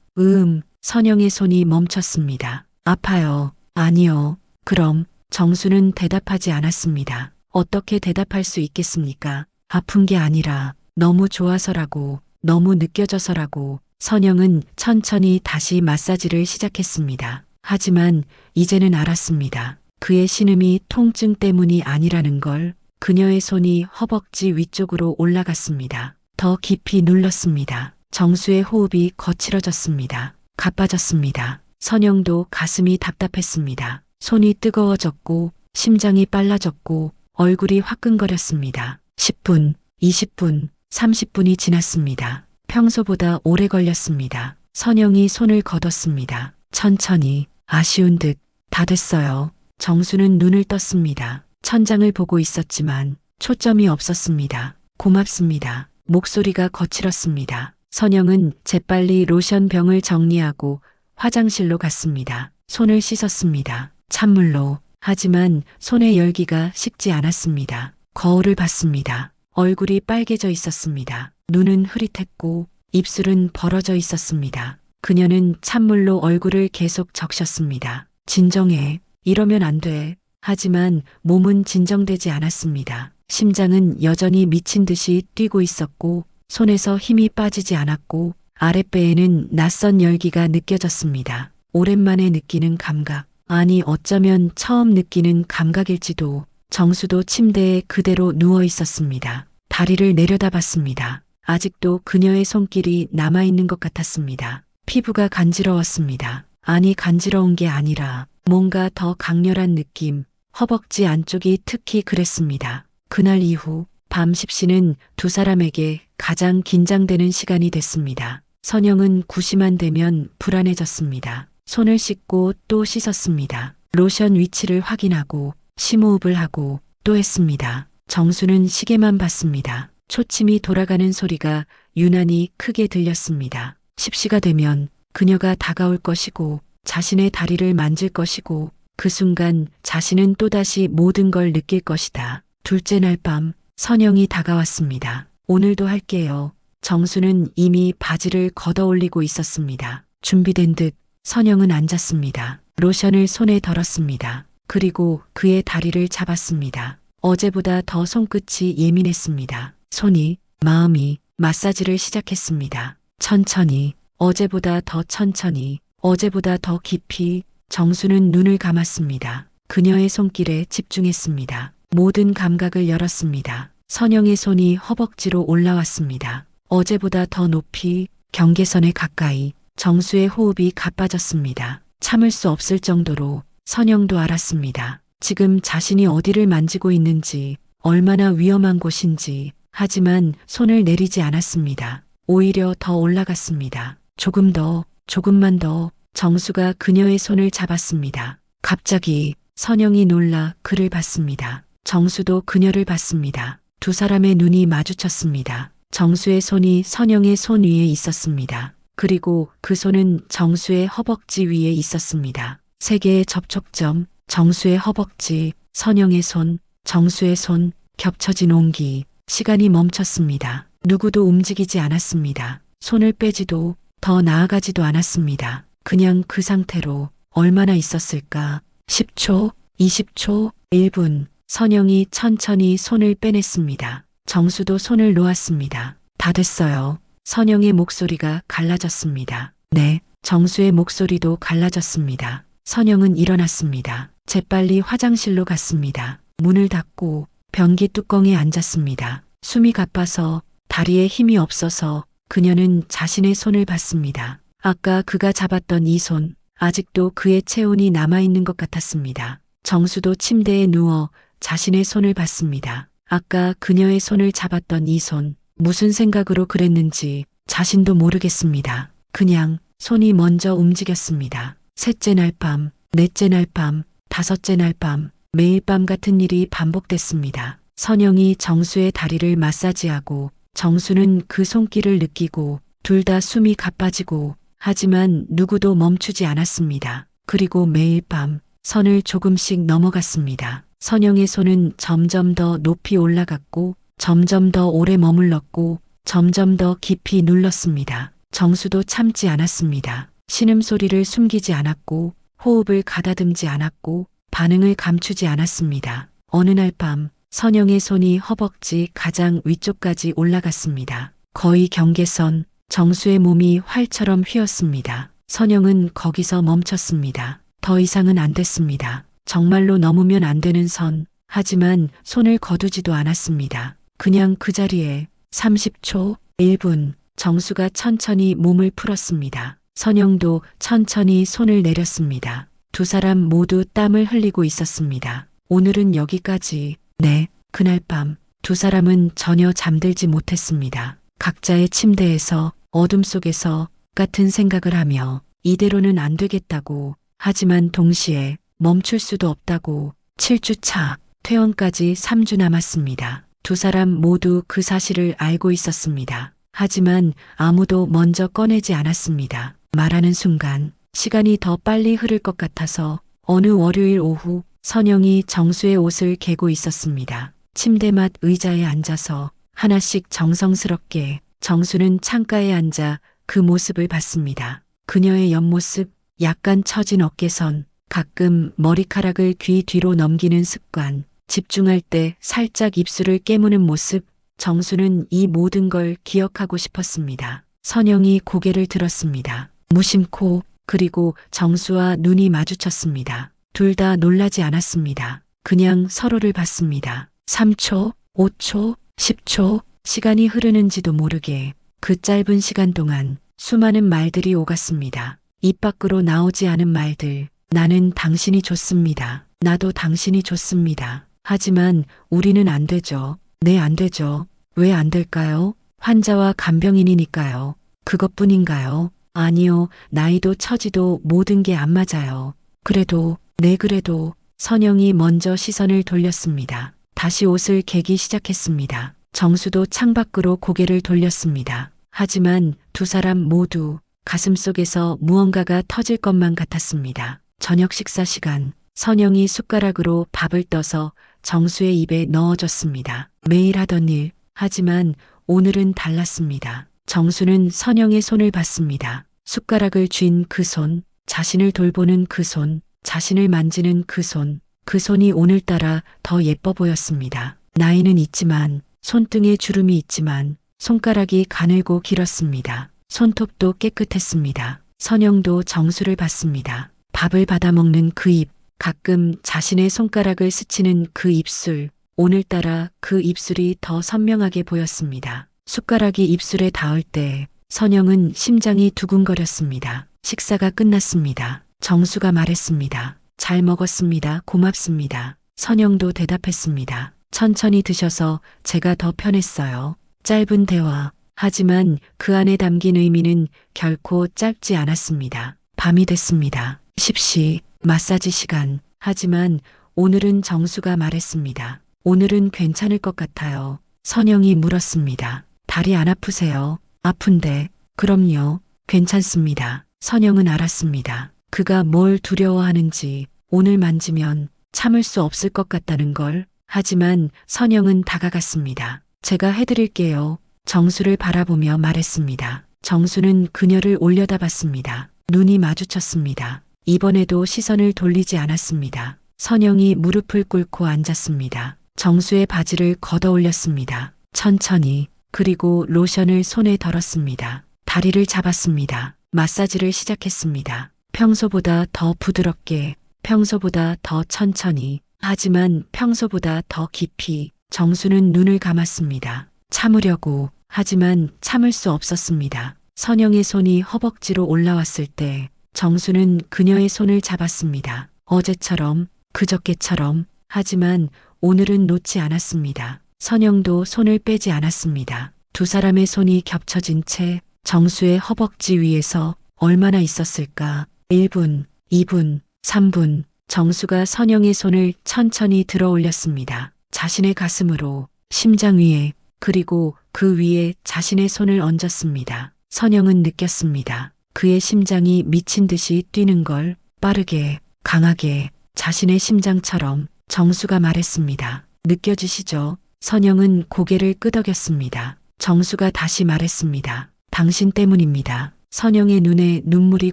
선영의 손이 멈췄습니다. 아파요. 아니요. 그럼. 정수는 대답하지 않았습니다. 어떻게 대답할 수 있겠습니까? 아픈 게 아니라 너무 좋아서라고, 너무 느껴져서라고. 선영은 천천히 다시 마사지를 시작했습니다. 하지만 이제는 알았습니다. 그의 신음이 통증 때문이 아니라는 걸. 그녀의 손이 허벅지 위쪽으로 올라갔습니다. 더 깊이 눌렀습니다. 정수의 호흡이 거칠어졌습니다. 가빠졌습니다. 선영도 가슴이 답답했습니다. 손이 뜨거워졌고 심장이 빨라졌고 얼굴이 화끈거렸습니다. 10분, 20분, 30분이 지났습니다. 평소보다 오래 걸렸습니다. 선영이 손을 걷었습니다. 천천히, 아쉬운 듯. 다 됐어요. 정수는 눈을 떴습니다. 천장을 보고 있었지만 초점이 없었습니다. 고맙습니다. 목소리가 거칠었습니다. 선영은 재빨리 로션 병을 정리하고 화장실로 갔습니다. 손을 씻었습니다. 찬물로. 하지만 손의 열기가 식지 않았습니다. 거울을 봤습니다. 얼굴이 빨개져 있었습니다. 눈은 흐릿했고 입술은 벌어져 있었습니다. 그녀는 찬물로 얼굴을 계속 적셨습니다. 진정해. 이러면 안 돼. 하지만 몸은 진정되지 않았습니다. 심장은 여전히 미친 듯이 뛰고 있었고 손에서 힘이 빠지지 않았고 아랫배에는 낯선 열기가 느껴졌습니다. 오랜만에 느끼는 감각. 아니 어쩌면 처음 느끼는 감각일지도. 정수도 침대에 그대로 누워 있었습니다. 다리를 내려다봤습니다. 아직도 그녀의 손길이 남아있는 것 같았습니다. 피부가 간지러웠습니다. 아니 간지러운 게 아니라 뭔가 더 강렬한 느낌. 허벅지 안쪽이 특히 그랬습니다. 그날 이후 밤 10시는 두 사람에게 가장 긴장되는 시간이 됐습니다. 선영은 9시만 되면 불안해졌습니다. 손을 씻고 또 씻었습니다. 로션 위치를 확인하고 심호흡을 하고 또 했습니다. 정수는 시계만 봤습니다. 초침이 돌아가는 소리가 유난히 크게 들렸습니다. 10시가 되면 그녀가 다가올 것이고 자신의 다리를 만질 것이고 그 순간 자신은 또다시 모든 걸 느낄 것이다. 둘째 날 밤 선영이 다가왔습니다. 오늘도 할게요. 정수는 이미 바지를 걷어 올리고 있었습니다. 준비된 듯 선영은 앉았습니다. 로션을 손에 덜었습니다. 그리고 그의 다리를 잡았습니다. 어제보다 더 손끝이 예민했습니다. 손이, 마음이 마사지를 시작했습니다. 천천히, 어제보다 더 천천히, 어제보다 더 깊이. 정수는 눈을 감았습니다. 그녀의 손길에 집중했습니다. 모든 감각을 열었습니다. 선영의 손이 허벅지로 올라왔습니다. 어제보다 더 높이, 경계선에 가까이. 정수의 호흡이 가빠졌습니다. 참을 수 없을 정도로 선영도 알았습니다. 지금 자신이 어디를 만지고 있는지, 얼마나 위험한 곳인지. 하지만 손을 내리지 않았습니다. 오히려 더 올라갔습니다. 조금 더, 조금만 더. 정수가 그녀의 손을 잡았습니다. 갑자기 선영이 놀라 그를 봤습니다. 정수도 그녀를 봤습니다. 두 사람의 눈이 마주쳤습니다. 정수의 손이 선영의 손 위에 있었습니다. 그리고 그 손은 정수의 허벅지 위에 있었습니다. 세 개의 접촉점, 정수의 허벅지, 선영의 손, 정수의 손, 겹쳐진 온기. 시간이 멈췄습니다. 누구도 움직이지 않았습니다. 손을 빼지도 더 나아가지도 않았습니다. 그냥 그 상태로 얼마나 있었을까? 10초, 20초, 1분. 선영이 천천히 손을 빼냈습니다. 정수도 손을 놓았습니다. 다 됐어요. 선영의 목소리가 갈라졌습니다. 네, 정수의 목소리도 갈라졌습니다. 선영은 일어났습니다. 재빨리 화장실로 갔습니다. 문을 닫고 변기 뚜껑에 앉았습니다. 숨이 가빠서 다리에 힘이 없어서 그녀는 자신의 손을 봤습니다. 아까 그가 잡았던 이 손, 아직도 그의 체온이 남아있는 것 같았습니다. 정수도 침대에 누워 자신의 손을 봤습니다. 아까 그녀의 손을 잡았던 이 손, 무슨 생각으로 그랬는지 자신도 모르겠습니다. 그냥 손이 먼저 움직였습니다. 셋째 날 밤, 넷째 날 밤, 다섯째 날 밤, 매일 밤 같은 일이 반복됐습니다. 선영이 정수의 다리를 마사지하고 정수는 그 손길을 느끼고 둘 다 숨이 가빠지고 하지만 누구도 멈추지 않았습니다. 그리고 매일 밤 선을 조금씩 넘어갔습니다. 선영의 손은 점점 더 높이 올라갔고 점점 더 오래 머물렀고 점점 더 깊이 눌렀습니다. 정수도 참지 않았습니다. 신음소리를 숨기지 않았고 호흡을 가다듬지 않았고 반응을 감추지 않았습니다. 어느 날 밤 선영의 손이 허벅지 가장 위쪽까지 올라갔습니다. 거의 경계선, 정수의 몸이 활처럼 휘었습니다. 선영은 거기서 멈췄습니다. 더 이상은 안 됐습니다. 정말로 넘으면 안 되는 선. 하지만 손을 거두지도 않았습니다. 그냥 그 자리에 30초, 1분, 정수가 천천히 몸을 풀었습니다. 선영도 천천히 손을 내렸습니다. 두 사람 모두 땀을 흘리고 있었습니다. 오늘은 여기까지. 네, 그날 밤 두 사람은 전혀 잠들지 못했습니다. 각자의 침대에서 어둠 속에서 같은 생각을 하며 이대로는 안 되겠다고, 하지만 동시에 멈출 수도 없다고. 7주 차, 퇴원까지 3주 남았습니다. 두 사람 모두 그 사실을 알고 있었습니다. 하지만 아무도 먼저 꺼내지 않았습니다. 말하는 순간 시간이 더 빨리 흐를 것 같아서 어느 월요일 오후 선영이 정수의 옷을 개고 있었습니다. 침대맡 의자에 앉아서 하나씩 정성스럽게. 정수는 창가에 앉아 그 모습을 봤습니다. 그녀의 옆모습, 약간 처진 어깨선, 가끔 머리카락을 귀 뒤로 넘기는 습관, 집중할 때 살짝 입술을 깨무는 모습. 정수는 이 모든 걸 기억하고 싶었습니다. 선영이 고개를 들었습니다. 무심코. 그리고 정수와 눈이 마주쳤습니다. 둘 다 놀라지 않았습니다. 그냥 서로를 봤습니다. 3초, 5초, 10초, 시간이 흐르는지도 모르게 그 짧은 시간 동안 수많은 말들이 오갔습니다. 입 밖으로 나오지 않은 말들. 나는 당신이 좋습니다. 나도 당신이 좋습니다. 하지만 우리는 안 되죠. 네, 안 되죠. 왜 안 될까요? 환자와 간병인이니까요. 그것뿐인가요? 아니요, 나이도 처지도 모든 게 안 맞아요. 그래도, 네, 그래도. 선영이 먼저 시선을 돌렸습니다. 다시 옷을 개기 시작했습니다. 정수도 창밖으로 고개를 돌렸습니다. 하지만 두 사람 모두 가슴속에서 무언가가 터질 것만 같았습니다. 저녁 식사 시간, 선영이 숟가락으로 밥을 떠서 정수의 입에 넣어줬습니다. 매일 하던 일, 하지만 오늘은 달랐습니다. 정수는 선영의 손을 봤습니다. 숟가락을 쥔 그 손, 자신을 돌보는 그 손, 자신을 만지는 그 손, 그 손이 오늘따라 더 예뻐 보였습니다. 나이는 있지만, 손등에 주름이 있지만, 손가락이 가늘고 길었습니다. 손톱도 깨끗했습니다. 선영도 정수를 봤습니다. 밥을 받아먹는 그 입, 가끔 자신의 손가락을 스치는 그 입술, 오늘따라 그 입술이 더 선명하게 보였습니다. 숟가락이 입술에 닿을 때 선영은 심장이 두근거렸습니다. 식사가 끝났습니다. 정수가 말했습니다. 잘 먹었습니다. 고맙습니다. 선영도 대답했습니다. 천천히 드셔서 제가 더 편했어요. 짧은 대화. 하지만 그 안에 담긴 의미는 결코 짧지 않았습니다. 밤이 됐습니다. 10시, 마사지 시간. 하지만 오늘은 정수가 말했습니다. 오늘은 괜찮을 것 같아요. 선영이 물었습니다. 다리 안 아프세요? 아픈데. 그럼요. 괜찮습니다. 선영은 알았습니다. 그가 뭘 두려워하는지, 오늘 만지면 참을 수 없을 것 같다는 걸. 하지만 선영은 다가갔습니다. 제가 해드릴게요. 정수를 바라보며 말했습니다. 정수는 그녀를 올려다봤습니다. 눈이 마주쳤습니다. 이번에도 시선을 돌리지 않았습니다. 선영이 무릎을 꿇고 앉았습니다. 정수의 바지를 걷어 올렸습니다. 천천히. 그리고 로션을 손에 덜었습니다. 다리를 잡았습니다. 마사지를 시작했습니다. 평소보다 더 부드럽게, 평소보다 더 천천히, 하지만 평소보다 더 깊이. 정수는 눈을 감았습니다. 참으려고, 하지만 참을 수 없었습니다. 선영의 손이 허벅지로 올라왔을 때 정수는 그녀의 손을 잡았습니다. 어제처럼, 그저께처럼, 하지만 오늘은 놓지 않았습니다. 선영도 손을 빼지 않았습니다. 두 사람의 손이 겹쳐진 채 정수의 허벅지 위에서 얼마나 있었을까? 1분, 2분, 3분. 정수가 선영의 손을 천천히 들어 올렸습니다. 자신의 가슴으로, 심장 위에, 그리고 그 위에 자신의 손을 얹었습니다. 선영은 느꼈습니다. 그의 심장이 미친 듯이 뛰는 걸. 빠르게, 강하게, 자신의 심장처럼. 정수가 말했습니다. 느껴지시죠? 선영은 고개를 끄덕였습니다. 정수가 다시 말했습니다. 당신 때문입니다. 선영의 눈에 눈물이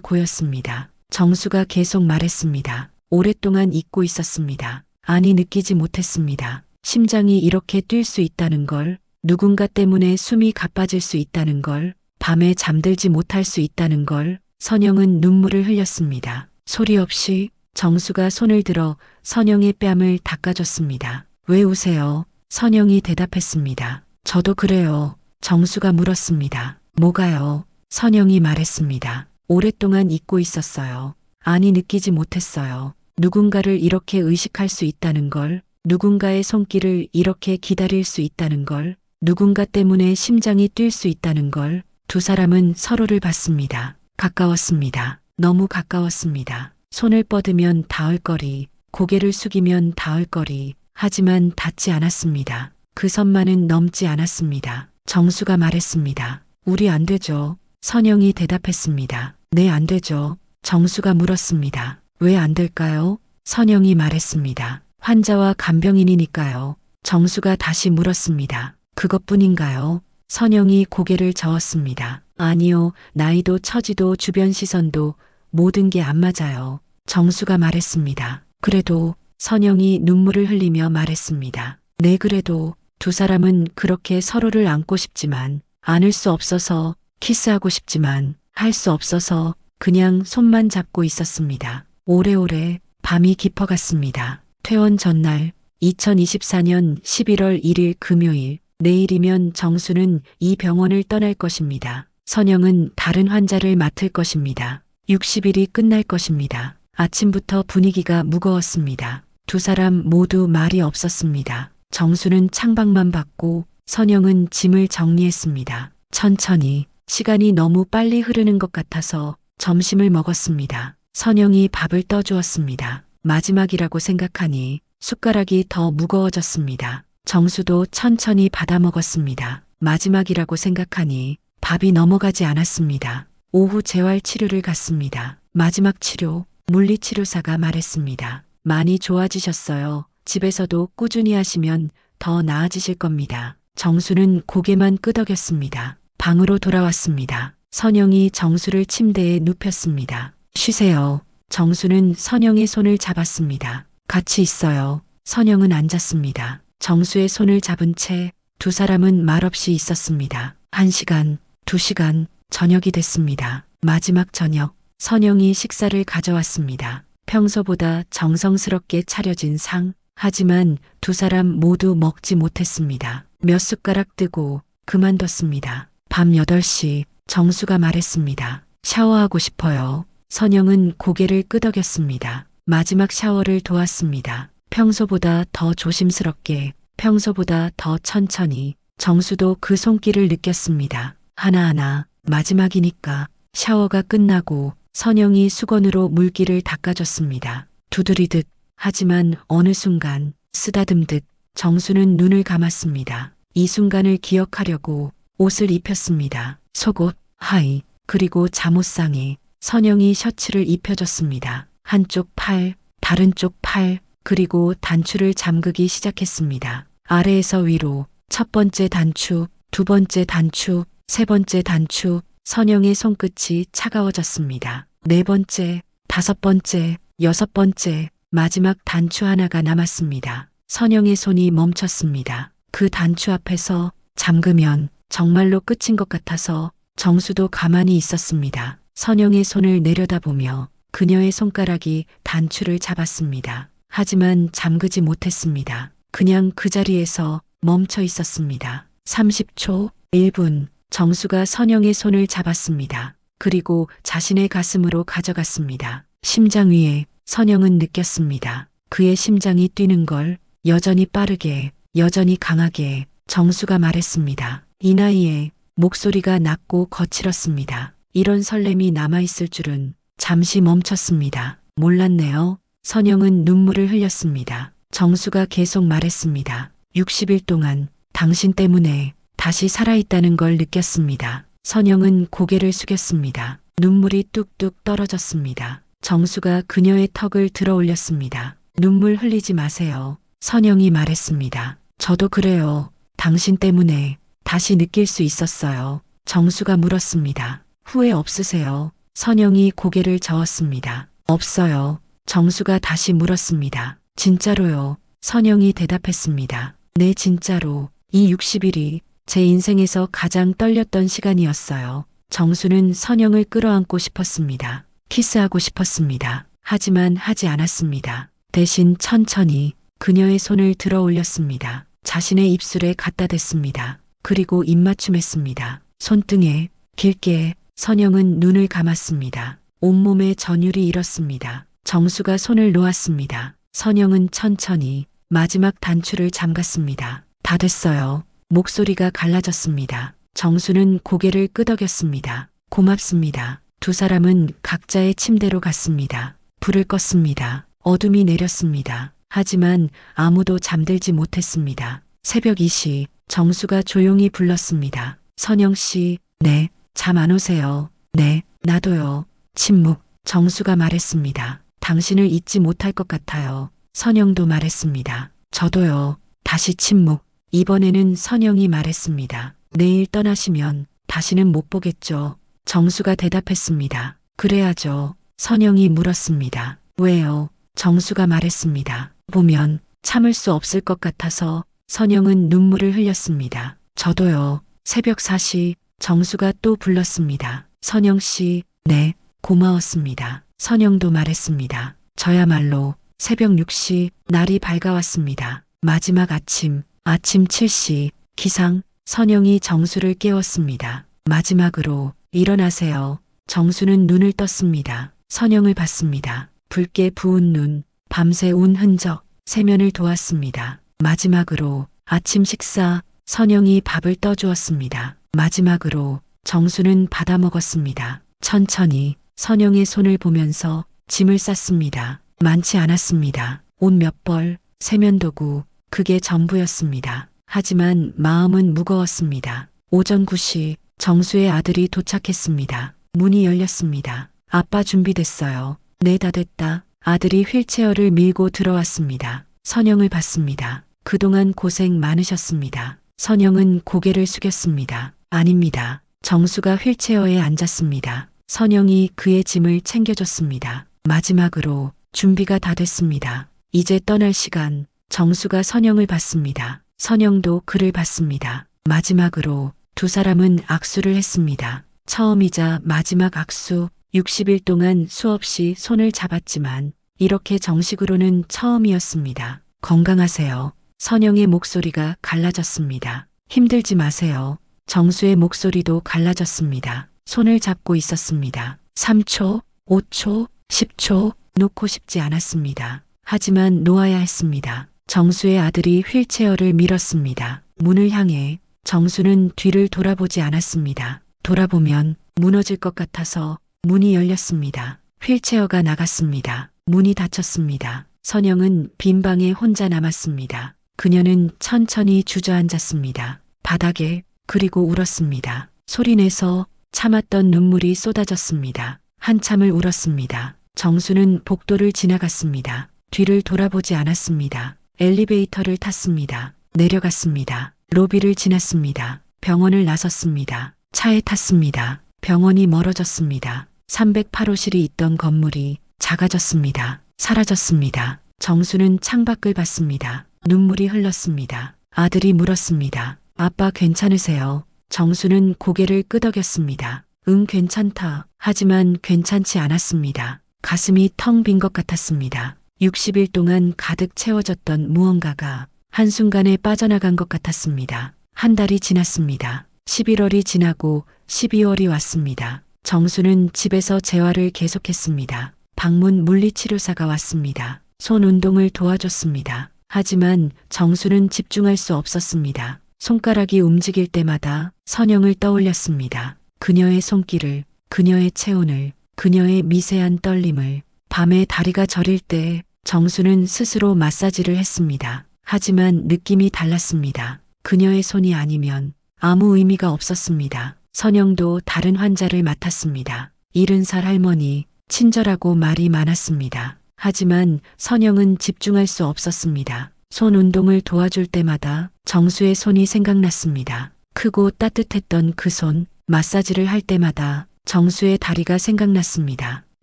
고였습니다. 정수가 계속 말했습니다. 오랫동안 잊고 있었습니다. 아니, 느끼지 못했습니다. 심장이 이렇게 뛸 수 있다는 걸, 누군가 때문에 숨이 가빠질 수 있다는 걸, 밤에 잠들지 못할 수 있다는 걸. 선영은 눈물을 흘렸습니다. 소리 없이 정수가 손을 들어 선영의 뺨을 닦아줬습니다. 왜 우세요? 선영이 대답했습니다. 저도 그래요. 정수가 물었습니다. 뭐가요? 선영이 말했습니다. 오랫동안 잊고 있었어요. 아니, 느끼지 못했어요. 누군가를 이렇게 의식할 수 있다는 걸, 누군가의 손길을 이렇게 기다릴 수 있다는 걸, 누군가 때문에 심장이 뛸 수 있다는 걸. 두 사람은 서로를 봤습니다. 가까웠습니다. 너무 가까웠습니다. 손을 뻗으면 닿을 거리, 고개를 숙이면 닿을 거리. 하지만 닿지 않았습니다. 그 선만은 넘지 않았습니다. 정수가 말했습니다. 우리 안 되죠? 선영이 대답했습니다. 네, 안 되죠. 정수가 물었습니다. 왜 안 될까요? 선영이 말했습니다. 환자와 간병인이니까요. 정수가 다시 물었습니다. 그것뿐인가요? 선영이 고개를 저었습니다. 아니요, 나이도 처지도 주변 시선도 모든 게 안 맞아요. 정수가 말했습니다. 그래도. 선영이 눈물을 흘리며 말했습니다. 네, 그래도. 두 사람은 그렇게 서로를 안고 싶지만, 안을 수 없어서, 키스하고 싶지만, 할 수 없어서 그냥 손만 잡고 있었습니다. 오래오래 밤이 깊어갔습니다. 퇴원 전날, 2024년 11월 1일 금요일. 내일이면 정수는 이 병원을 떠날 것입니다. 선영은 다른 환자를 맡을 것입니다. 60일이 끝날 것입니다. 아침부터 분위기가 무거웠습니다. 두 사람 모두 말이 없었습니다. 정수는 창밖만 봤고 선영은 짐을 정리했습니다. 천천히. 시간이 너무 빨리 흐르는 것 같아서 점심을 먹었습니다. 선영이 밥을 떠주었습니다. 마지막이라고 생각하니 숟가락이 더 무거워졌습니다. 정수도 천천히 받아 먹었습니다. 마지막이라고 생각하니 밥이 넘어가지 않았습니다. 오후 재활 치료를 갔습니다. 마지막 치료, 물리치료사가 말했습니다. 많이 좋아지셨어요. 집에서도 꾸준히 하시면 더 나아지실 겁니다. 정수는 고개만 끄덕였습니다. 방으로 돌아왔습니다. 선영이 정수를 침대에 눕혔습니다. 쉬세요. 정수는 선영의 손을 잡았습니다. 같이 있어요. 선영은 앉았습니다. 정수의 손을 잡은 채 두 사람은 말없이 있었습니다. 1시간, 2시간, 저녁이 됐습니다. 마지막 저녁, 선영이 식사를 가져왔습니다. 평소보다 정성스럽게 차려진 상, 하지만 두 사람 모두 먹지 못했습니다. 몇 숟가락 뜨고 그만뒀습니다. 밤 8시, 정수가 말했습니다. 샤워하고 싶어요. 선영은 고개를 끄덕였습니다. 마지막 샤워를 도왔습니다. 평소보다 더 조심스럽게, 평소보다 더 천천히. 정수도 그 손길을 느꼈습니다. 하나하나, 마지막이니까. 샤워가 끝나고 선영이 수건으로 물기를 닦아줬습니다. 두드리듯, 하지만 어느 순간 쓰다듬듯 정수는 눈을 감았습니다. 이 순간을 기억하려고 옷을 입혔습니다. 속옷, 하의, 그리고 잠옷상에 선영이 셔츠를 입혀줬습니다. 한쪽 팔, 다른 쪽 팔, 그리고 단추를 잠그기 시작했습니다. 아래에서 위로 첫 번째 단추, 두 번째 단추, 세 번째 단추, 선영의 손끝이 차가워졌습니다. 네 번째, 다섯 번째, 여섯 번째, 마지막 단추 하나가 남았습니다. 선영의 손이 멈췄습니다. 그 단추 앞에서 잠그면 정말로 끝인 것 같아서 정수도 가만히 있었습니다. 선영의 손을 내려다보며 그녀의 손가락이 단추를 잡았습니다. 하지만 잠그지 못했습니다. 그냥 그 자리에서 멈춰 있었습니다. 30초, 1분, 정수가 선영의 손을 잡았습니다. 그리고 자신의 가슴으로 가져갔습니다. 심장 위에 선영은 느꼈습니다. 그의 심장이 뛰는 걸 여전히 빠르게, 여전히 강하게. 정수가 말했습니다. 이 나이에 목소리가 낮고 거칠었습니다. 이런 설렘이 남아있을 줄은. 잠시 멈췄습니다. 몰랐네요. 선영은 눈물을 흘렸습니다. 정수가 계속 말했습니다. 60일 동안 당신 때문에 다시 살아있다는 걸 느꼈습니다. 선영은 고개를 숙였습니다. 눈물이 뚝뚝 떨어졌습니다. 정수가 그녀의 턱을 들어 올렸습니다. 눈물 흘리지 마세요. 선영이 말했습니다. 저도 그래요. 당신 때문에 다시 느낄 수 있었어요. 정수가 물었습니다. 후회 없으세요? 선영이 고개를 저었습니다. 없어요. 정수가 다시 물었습니다. 진짜로요? 선영이 대답했습니다. 네, 진짜로. 이 60일이 제 인생에서 가장 떨렸던 시간이었어요. 정수는 선영을 끌어안고 싶었습니다. 키스하고 싶었습니다. 하지만 하지 않았습니다. 대신 천천히 그녀의 손을 들어 올렸습니다. 자신의 입술에 갖다 댔습니다. 그리고 입맞춤했습니다. 손등에 길게. 선영은 눈을 감았습니다. 온몸에 전율이 일었습니다. 정수가 손을 놓았습니다. 선영은 천천히 마지막 단추를 잠갔습니다. 다 됐어요. 목소리가 갈라졌습니다. 정수는 고개를 끄덕였습니다. 고맙습니다. 두 사람은 각자의 침대로 갔습니다. 불을 껐습니다. 어둠이 내렸습니다. 하지만 아무도 잠들지 못했습니다. 새벽 2시, 정수가 조용히 불렀습니다. 선영 씨, 네, 잠 안 오세요? 네, 나도요. 침묵, 정수가 말했습니다. 당신을 잊지 못할 것 같아요. 선영도 말했습니다. 저도요. 다시 침묵. 이번에는 선영이 말했습니다. 내일 떠나시면 다시는 못 보겠죠. 정수가 대답했습니다. 그래야죠. 선영이 물었습니다. 왜요? 정수가 말했습니다. 보면 참을 수 없을 것 같아서. 선영은 눈물을 흘렸습니다. 저도요. 새벽 4시, 정수가 또 불렀습니다. 선영 씨, 네, 고마웠습니다. 선영도 말했습니다. 저야말로. 새벽 6시, 날이 밝아왔습니다. 마지막 아침 7시, 기상. 선영이 정수를 깨웠습니다. 마지막으로, 일어나세요. 정수는 눈을 떴습니다. 선영을 봤습니다. 붉게 부은 눈, 밤새 운 흔적, 세면을 도왔습니다. 마지막으로, 아침 식사. 선영이 밥을 떠주었습니다. 마지막으로 정수는 받아 먹었습니다. 천천히 선영의 손을 보면서 짐을 쌌습니다. 많지 않았습니다. 옷 몇 벌, 세면도구, 그게 전부였습니다. 하지만 마음은 무거웠습니다. 오전 9시 정수의 아들이 도착했습니다. 문이 열렸습니다. 아빠 준비됐어요. 네, 다 됐다. 아들이 휠체어를 밀고 들어왔습니다. 선영을 봤습니다. 그동안 고생 많으셨습니다. 선영은 고개를 숙였습니다. 아닙니다. 정수가 휠체어에 앉았습니다. 선영이 그의 짐을 챙겨줬습니다. 마지막으로 준비가 다 됐습니다. 이제 떠날 시간. 정수가 선영을 봤습니다. 선영도 그를 봤습니다. 마지막으로 두 사람은 악수를 했습니다. 처음이자 마지막 악수. 60일 동안 수없이 손을 잡았지만 이렇게 정식으로는 처음이었습니다. 건강하세요. 선영의 목소리가 갈라졌습니다. 힘들지 마세요. 정수의 목소리도 갈라졌습니다. 손을 잡고 있었습니다. 3초, 5초, 10초 놓고 싶지 않았습니다. 하지만 놓아야 했습니다. 정수의 아들이 휠체어를 밀었습니다. 문을 향해 정수는 뒤를 돌아보지 않았습니다. 돌아보면 무너질 것 같아서 문이 열렸습니다. 휠체어가 나갔습니다. 문이 닫혔습니다. 선영은 빈 방에 혼자 남았습니다. 그녀는 천천히 주저앉았습니다. 바닥에. 그리고 울었습니다. 소리내서 참았던 눈물이 쏟아졌습니다. 한참을 울었습니다. 정수는 복도를 지나갔습니다. 뒤를 돌아보지 않았습니다. 엘리베이터를 탔습니다. 내려갔습니다. 로비를 지났습니다. 병원을 나섰습니다. 차에 탔습니다. 병원이 멀어졌습니다. 308호실이 있던 건물이 작아졌습니다. 사라졌습니다. 정수는 창밖을 봤습니다. 눈물이 흘렀습니다. 아들이 물었습니다. 아빠 괜찮으세요? 정수는 고개를 끄덕였습니다. 응, 괜찮다. 하지만 괜찮지 않았습니다. 가슴이 텅 빈 것 같았습니다. 60일 동안 가득 채워졌던 무언가가 한순간에 빠져나간 것 같았습니다. 한 달이 지났습니다. 11월이 지나고 12월이 왔습니다. 정수는 집에서 재활을 계속했습니다. 방문 물리치료사가 왔습니다. 손 운동을 도와줬습니다. 하지만 정수는 집중할 수 없었습니다. 손가락이 움직일 때마다 선영을 떠올렸습니다. 그녀의 손길을, 그녀의 체온을, 그녀의 미세한 떨림을. 밤에 다리가 저릴 때 정수는 스스로 마사지를 했습니다. 하지만 느낌이 달랐습니다. 그녀의 손이 아니면 아무 의미가 없었습니다. 선영도 다른 환자를 맡았습니다. 70살 할머니, 친절하고 말이 많았습니다. 하지만 선영은 집중할 수 없었습니다. 손 운동을 도와줄 때마다 정수의 손이 생각났습니다. 크고 따뜻했던 그 손, 마사지를 할 때마다 정수의 다리가 생각났습니다.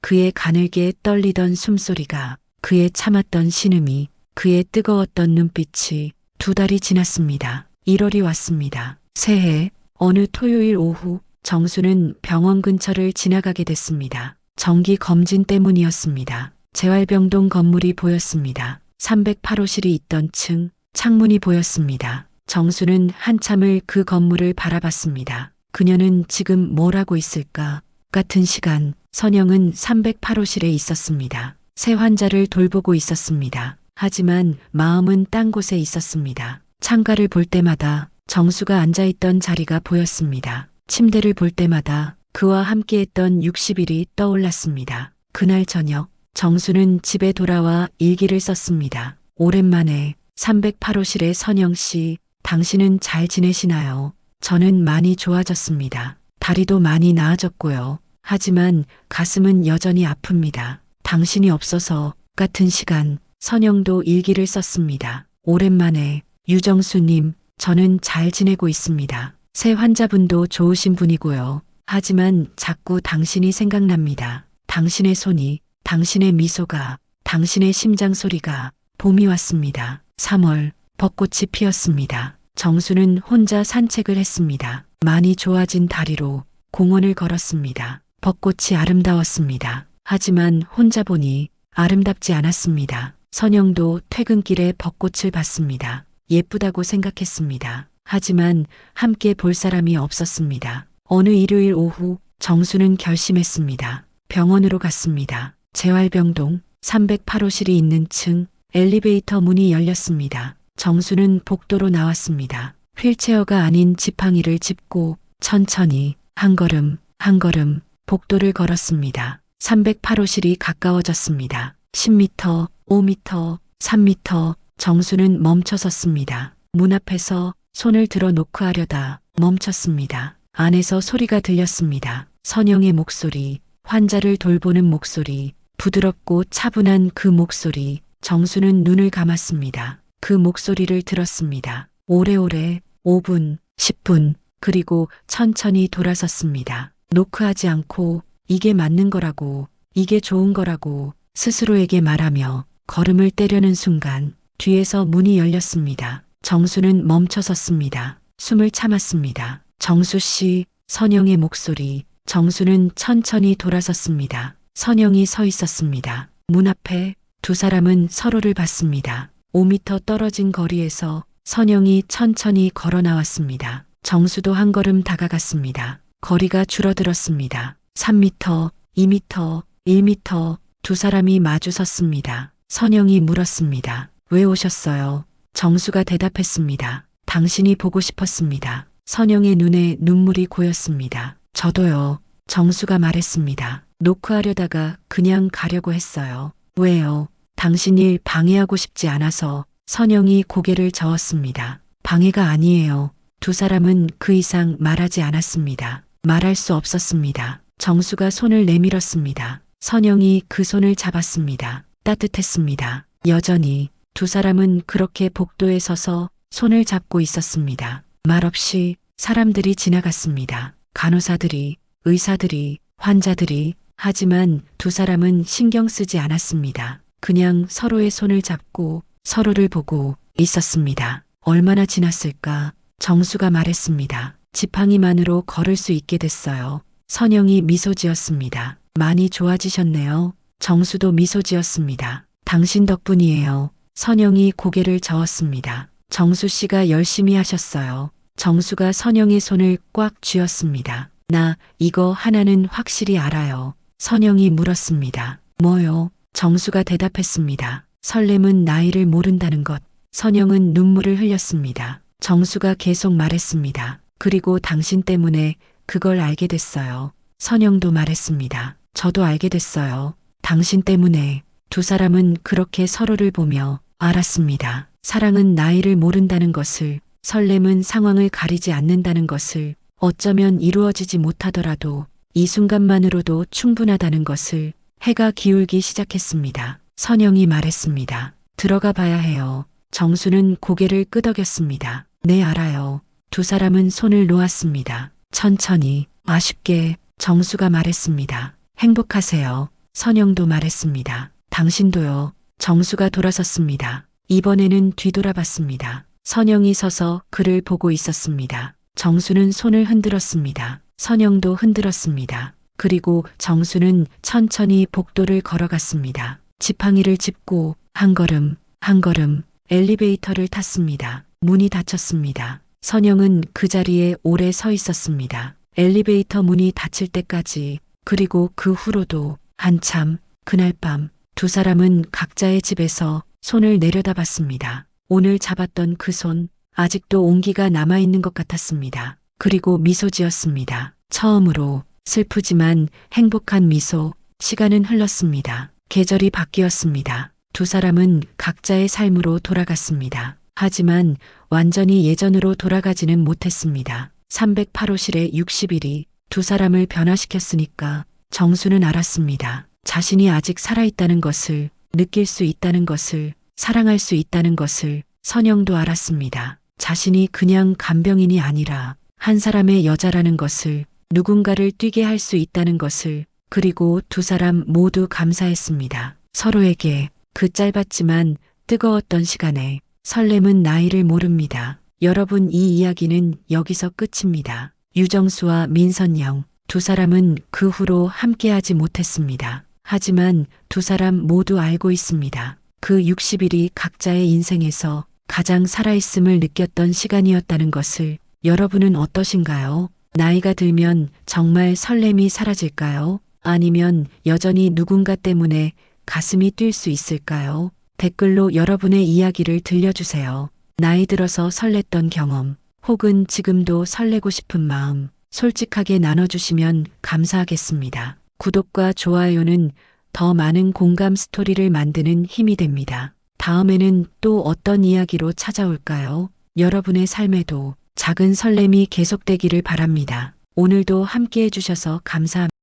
그의 가늘게 떨리던 숨소리가, 그의 참았던 신음이, 그의 뜨거웠던 눈빛이. 2달이 지났습니다. 1월이 왔습니다. 새해, 어느 토요일 오후, 정수는 병원 근처를 지나가게 됐습니다. 정기 검진 때문이었습니다. 재활병동 건물이 보였습니다. 308호실이 있던 층, 창문이 보였습니다. 정수는 한참을 그 건물을 바라봤습니다. 그녀는 지금 뭘 하고 있을까? 같은 시간, 선영은 308호실에 있었습니다. 새 환자를 돌보고 있었습니다. 하지만 마음은 딴 곳에 있었습니다. 창가를 볼 때마다 정수가 앉아있던 자리가 보였습니다. 침대를 볼 때마다 그와 함께했던 60일이 떠올랐습니다. 그날 저녁, 정수는 집에 돌아와 일기를 썼습니다. 오랜만에 308호실의 선영 씨, 당신은 잘 지내시나요? 저는 많이 좋아졌습니다. 다리도 많이 나아졌고요. 하지만 가슴은 여전히 아픕니다. 당신이 없어서. 같은 시간, 선영도 일기를 썼습니다. 오랜만에, 유정수님, 저는 잘 지내고 있습니다. 새 환자분도 좋으신 분이고요. 하지만 자꾸 당신이 생각납니다. 당신의 손이, 당신의 미소가, 당신의 심장 소리가. 봄이 왔습니다. 3월, 벚꽃이 피었습니다. 정수는 혼자 산책을 했습니다. 많이 좋아진 다리로 공원을 걸었습니다. 벚꽃이 아름다웠습니다. 하지만 혼자 보니 아름답지 않았습니다. 선영도 퇴근길에 벚꽃을 봤습니다. 예쁘다고 생각했습니다. 하지만 함께 볼 사람이 없었습니다. 어느 일요일 오후, 정수는 결심했습니다. 병원으로 갔습니다. 재활병동 308호실이 있는 층, 엘리베이터 문이 열렸습니다. 정수는 복도로 나왔습니다. 휠체어가 아닌 지팡이를 짚고 천천히 한 걸음 한 걸음 복도를 걸었습니다. 308호실이 가까워졌습니다. 10m, 5m, 3m. 정수는 멈춰섰습니다. 문 앞에서 손을 들어 놓고 하려다 멈췄습니다. 안에서 소리가 들렸습니다. 선영의 목소리, 환자를 돌보는 목소리, 부드럽고 차분한 그 목소리. 정수는 눈을 감았습니다. 그 목소리를 들었습니다. 오래오래 5분, 10분, 그리고 천천히 돌아섰습니다. 노크하지 않고 이게 맞는 거라고, 이게 좋은 거라고 스스로에게 말하며 걸음을 떼려는 순간 뒤에서 문이 열렸습니다. 정수는 멈춰 섰습니다. 숨을 참았습니다. 정수 씨, 선영의 목소리. 정수는 천천히 돌아섰습니다. 선영이 서 있었습니다. 문 앞에 두 사람은 서로를 봤습니다. 5미터 떨어진 거리에서 선영이 천천히 걸어 나왔습니다. 정수도 한 걸음 다가갔습니다. 거리가 줄어들었습니다. 3미터, 2미터, 1미터, 두 사람이 마주 섰습니다. 선영이 물었습니다. 왜 오셨어요? 정수가 대답했습니다. 당신이 보고 싶었습니다. 선영의 눈에 눈물이 고였습니다. 저도요. 정수가 말했습니다. 노크하려다가 그냥 가려고 했어요. 왜요? 당신 일 방해하고 싶지 않아서. 선영이 고개를 저었습니다. 방해가 아니에요. 두 사람은 그 이상 말하지 않았습니다. 말할 수 없었습니다. 정수가 손을 내밀었습니다. 선영이 그 손을 잡았습니다. 따뜻했습니다. 여전히 두 사람은 그렇게 복도에 서서 손을 잡고 있었습니다. 말없이 사람들이 지나갔습니다. 간호사들이, 의사들이, 환자들이. 하지만 두 사람은 신경 쓰지 않았습니다. 그냥 서로의 손을 잡고 서로를 보고 있었습니다. 얼마나 지났을까? 정수가 말했습니다. 지팡이만으로 걸을 수 있게 됐어요. 선영이 미소 지었습니다. 많이 좋아지셨네요. 정수도 미소 지었습니다. 당신 덕분이에요. 선영이 고개를 저었습니다. 정수 씨가 열심히 하셨어요. 정수가 선영의 손을 꽉 쥐었습니다. 나 이거 하나는 확실히 알아요. 선영이 물었습니다. 뭐요? 정수가 대답했습니다. 설렘은 나이를 모른다는 것. 선영은 눈물을 흘렸습니다. 정수가 계속 말했습니다. 그리고 당신 때문에 그걸 알게 됐어요. 선영도 말했습니다. 저도 알게 됐어요. 당신 때문에. 두 사람은 그렇게 서로를 보며 알았습니다. 사랑은 나이를 모른다는 것을, 설렘은 상황을 가리지 않는다는 것을, 어쩌면 이루어지지 못하더라도 이 순간만으로도 충분하다는 것을. 해가 기울기 시작했습니다. 선영이 말했습니다. 들어가 봐야 해요. 정수는 고개를 끄덕였습니다. 네, 알아요. 두 사람은 손을 놓았습니다. 천천히, 아쉽게. 정수가 말했습니다. 행복하세요. 선영도 말했습니다. 당신도요. 정수가 돌아섰습니다. 이번에는 뒤돌아봤습니다. 선영이 서서 그를 보고 있었습니다. 정수는 손을 흔들었습니다. 선영도 흔들었습니다. 그리고 정수는 천천히 복도를 걸어갔습니다. 지팡이를 짚고 한 걸음, 한 걸음 엘리베이터를 탔습니다. 문이 닫혔습니다. 선영은 그 자리에 오래 서 있었습니다. 엘리베이터 문이 닫힐 때까지, 그리고 그 후로도 한참. 그날 밤 두 사람은 각자의 집에서 손을 내려다봤습니다. 오늘 잡았던 그 손, 아직도 온기가 남아있는 것 같았습니다. 그리고 미소 지었습니다. 처음으로 슬프지만 행복한 미소. 시간은 흘렀습니다. 계절이 바뀌었습니다. 두 사람은 각자의 삶으로 돌아갔습니다. 하지만 완전히 예전으로 돌아가지는 못했습니다. 308호실의 60일이 두 사람을 변화시켰으니까. 정수는 알았습니다. 자신이 아직 살아있다는 것을, 느낄 수 있다는 것을, 사랑할 수 있다는 것을. 선영도 알았습니다. 자신이 그냥 간병인이 아니라 한 사람의 여자라는 것을, 누군가를 뛰게 할 수 있다는 것을. 그리고 두 사람 모두 감사했습니다. 서로에게. 그 짧았지만 뜨거웠던 시간에. 설렘은 나이를 모릅니다. 여러분, 이 이야기는 여기서 끝입니다. 유정수와 민선영. 두 사람은 그 후로 함께하지 못했습니다. 하지만 두 사람 모두 알고 있습니다. 그 60일이 각자의 인생에서 가장 살아있음을 느꼈던 시간이었다는 것을. 여러분은 어떠신가요? 나이가 들면 정말 설렘이 사라질까요? 아니면 여전히 누군가 때문에 가슴이 뛸 수 있을까요? 댓글로 여러분의 이야기를 들려주세요. 나이 들어서 설렜던 경험, 혹은 지금도 설레고 싶은 마음, 솔직하게 나눠주시면 감사하겠습니다. 구독과 좋아요는 더 많은 공감 스토리를 만드는 힘이 됩니다. 다음에는 또 어떤 이야기로 찾아올까요? 여러분의 삶에도 작은 설렘이 계속되기를 바랍니다. 오늘도 함께 해주셔서 감사합니다.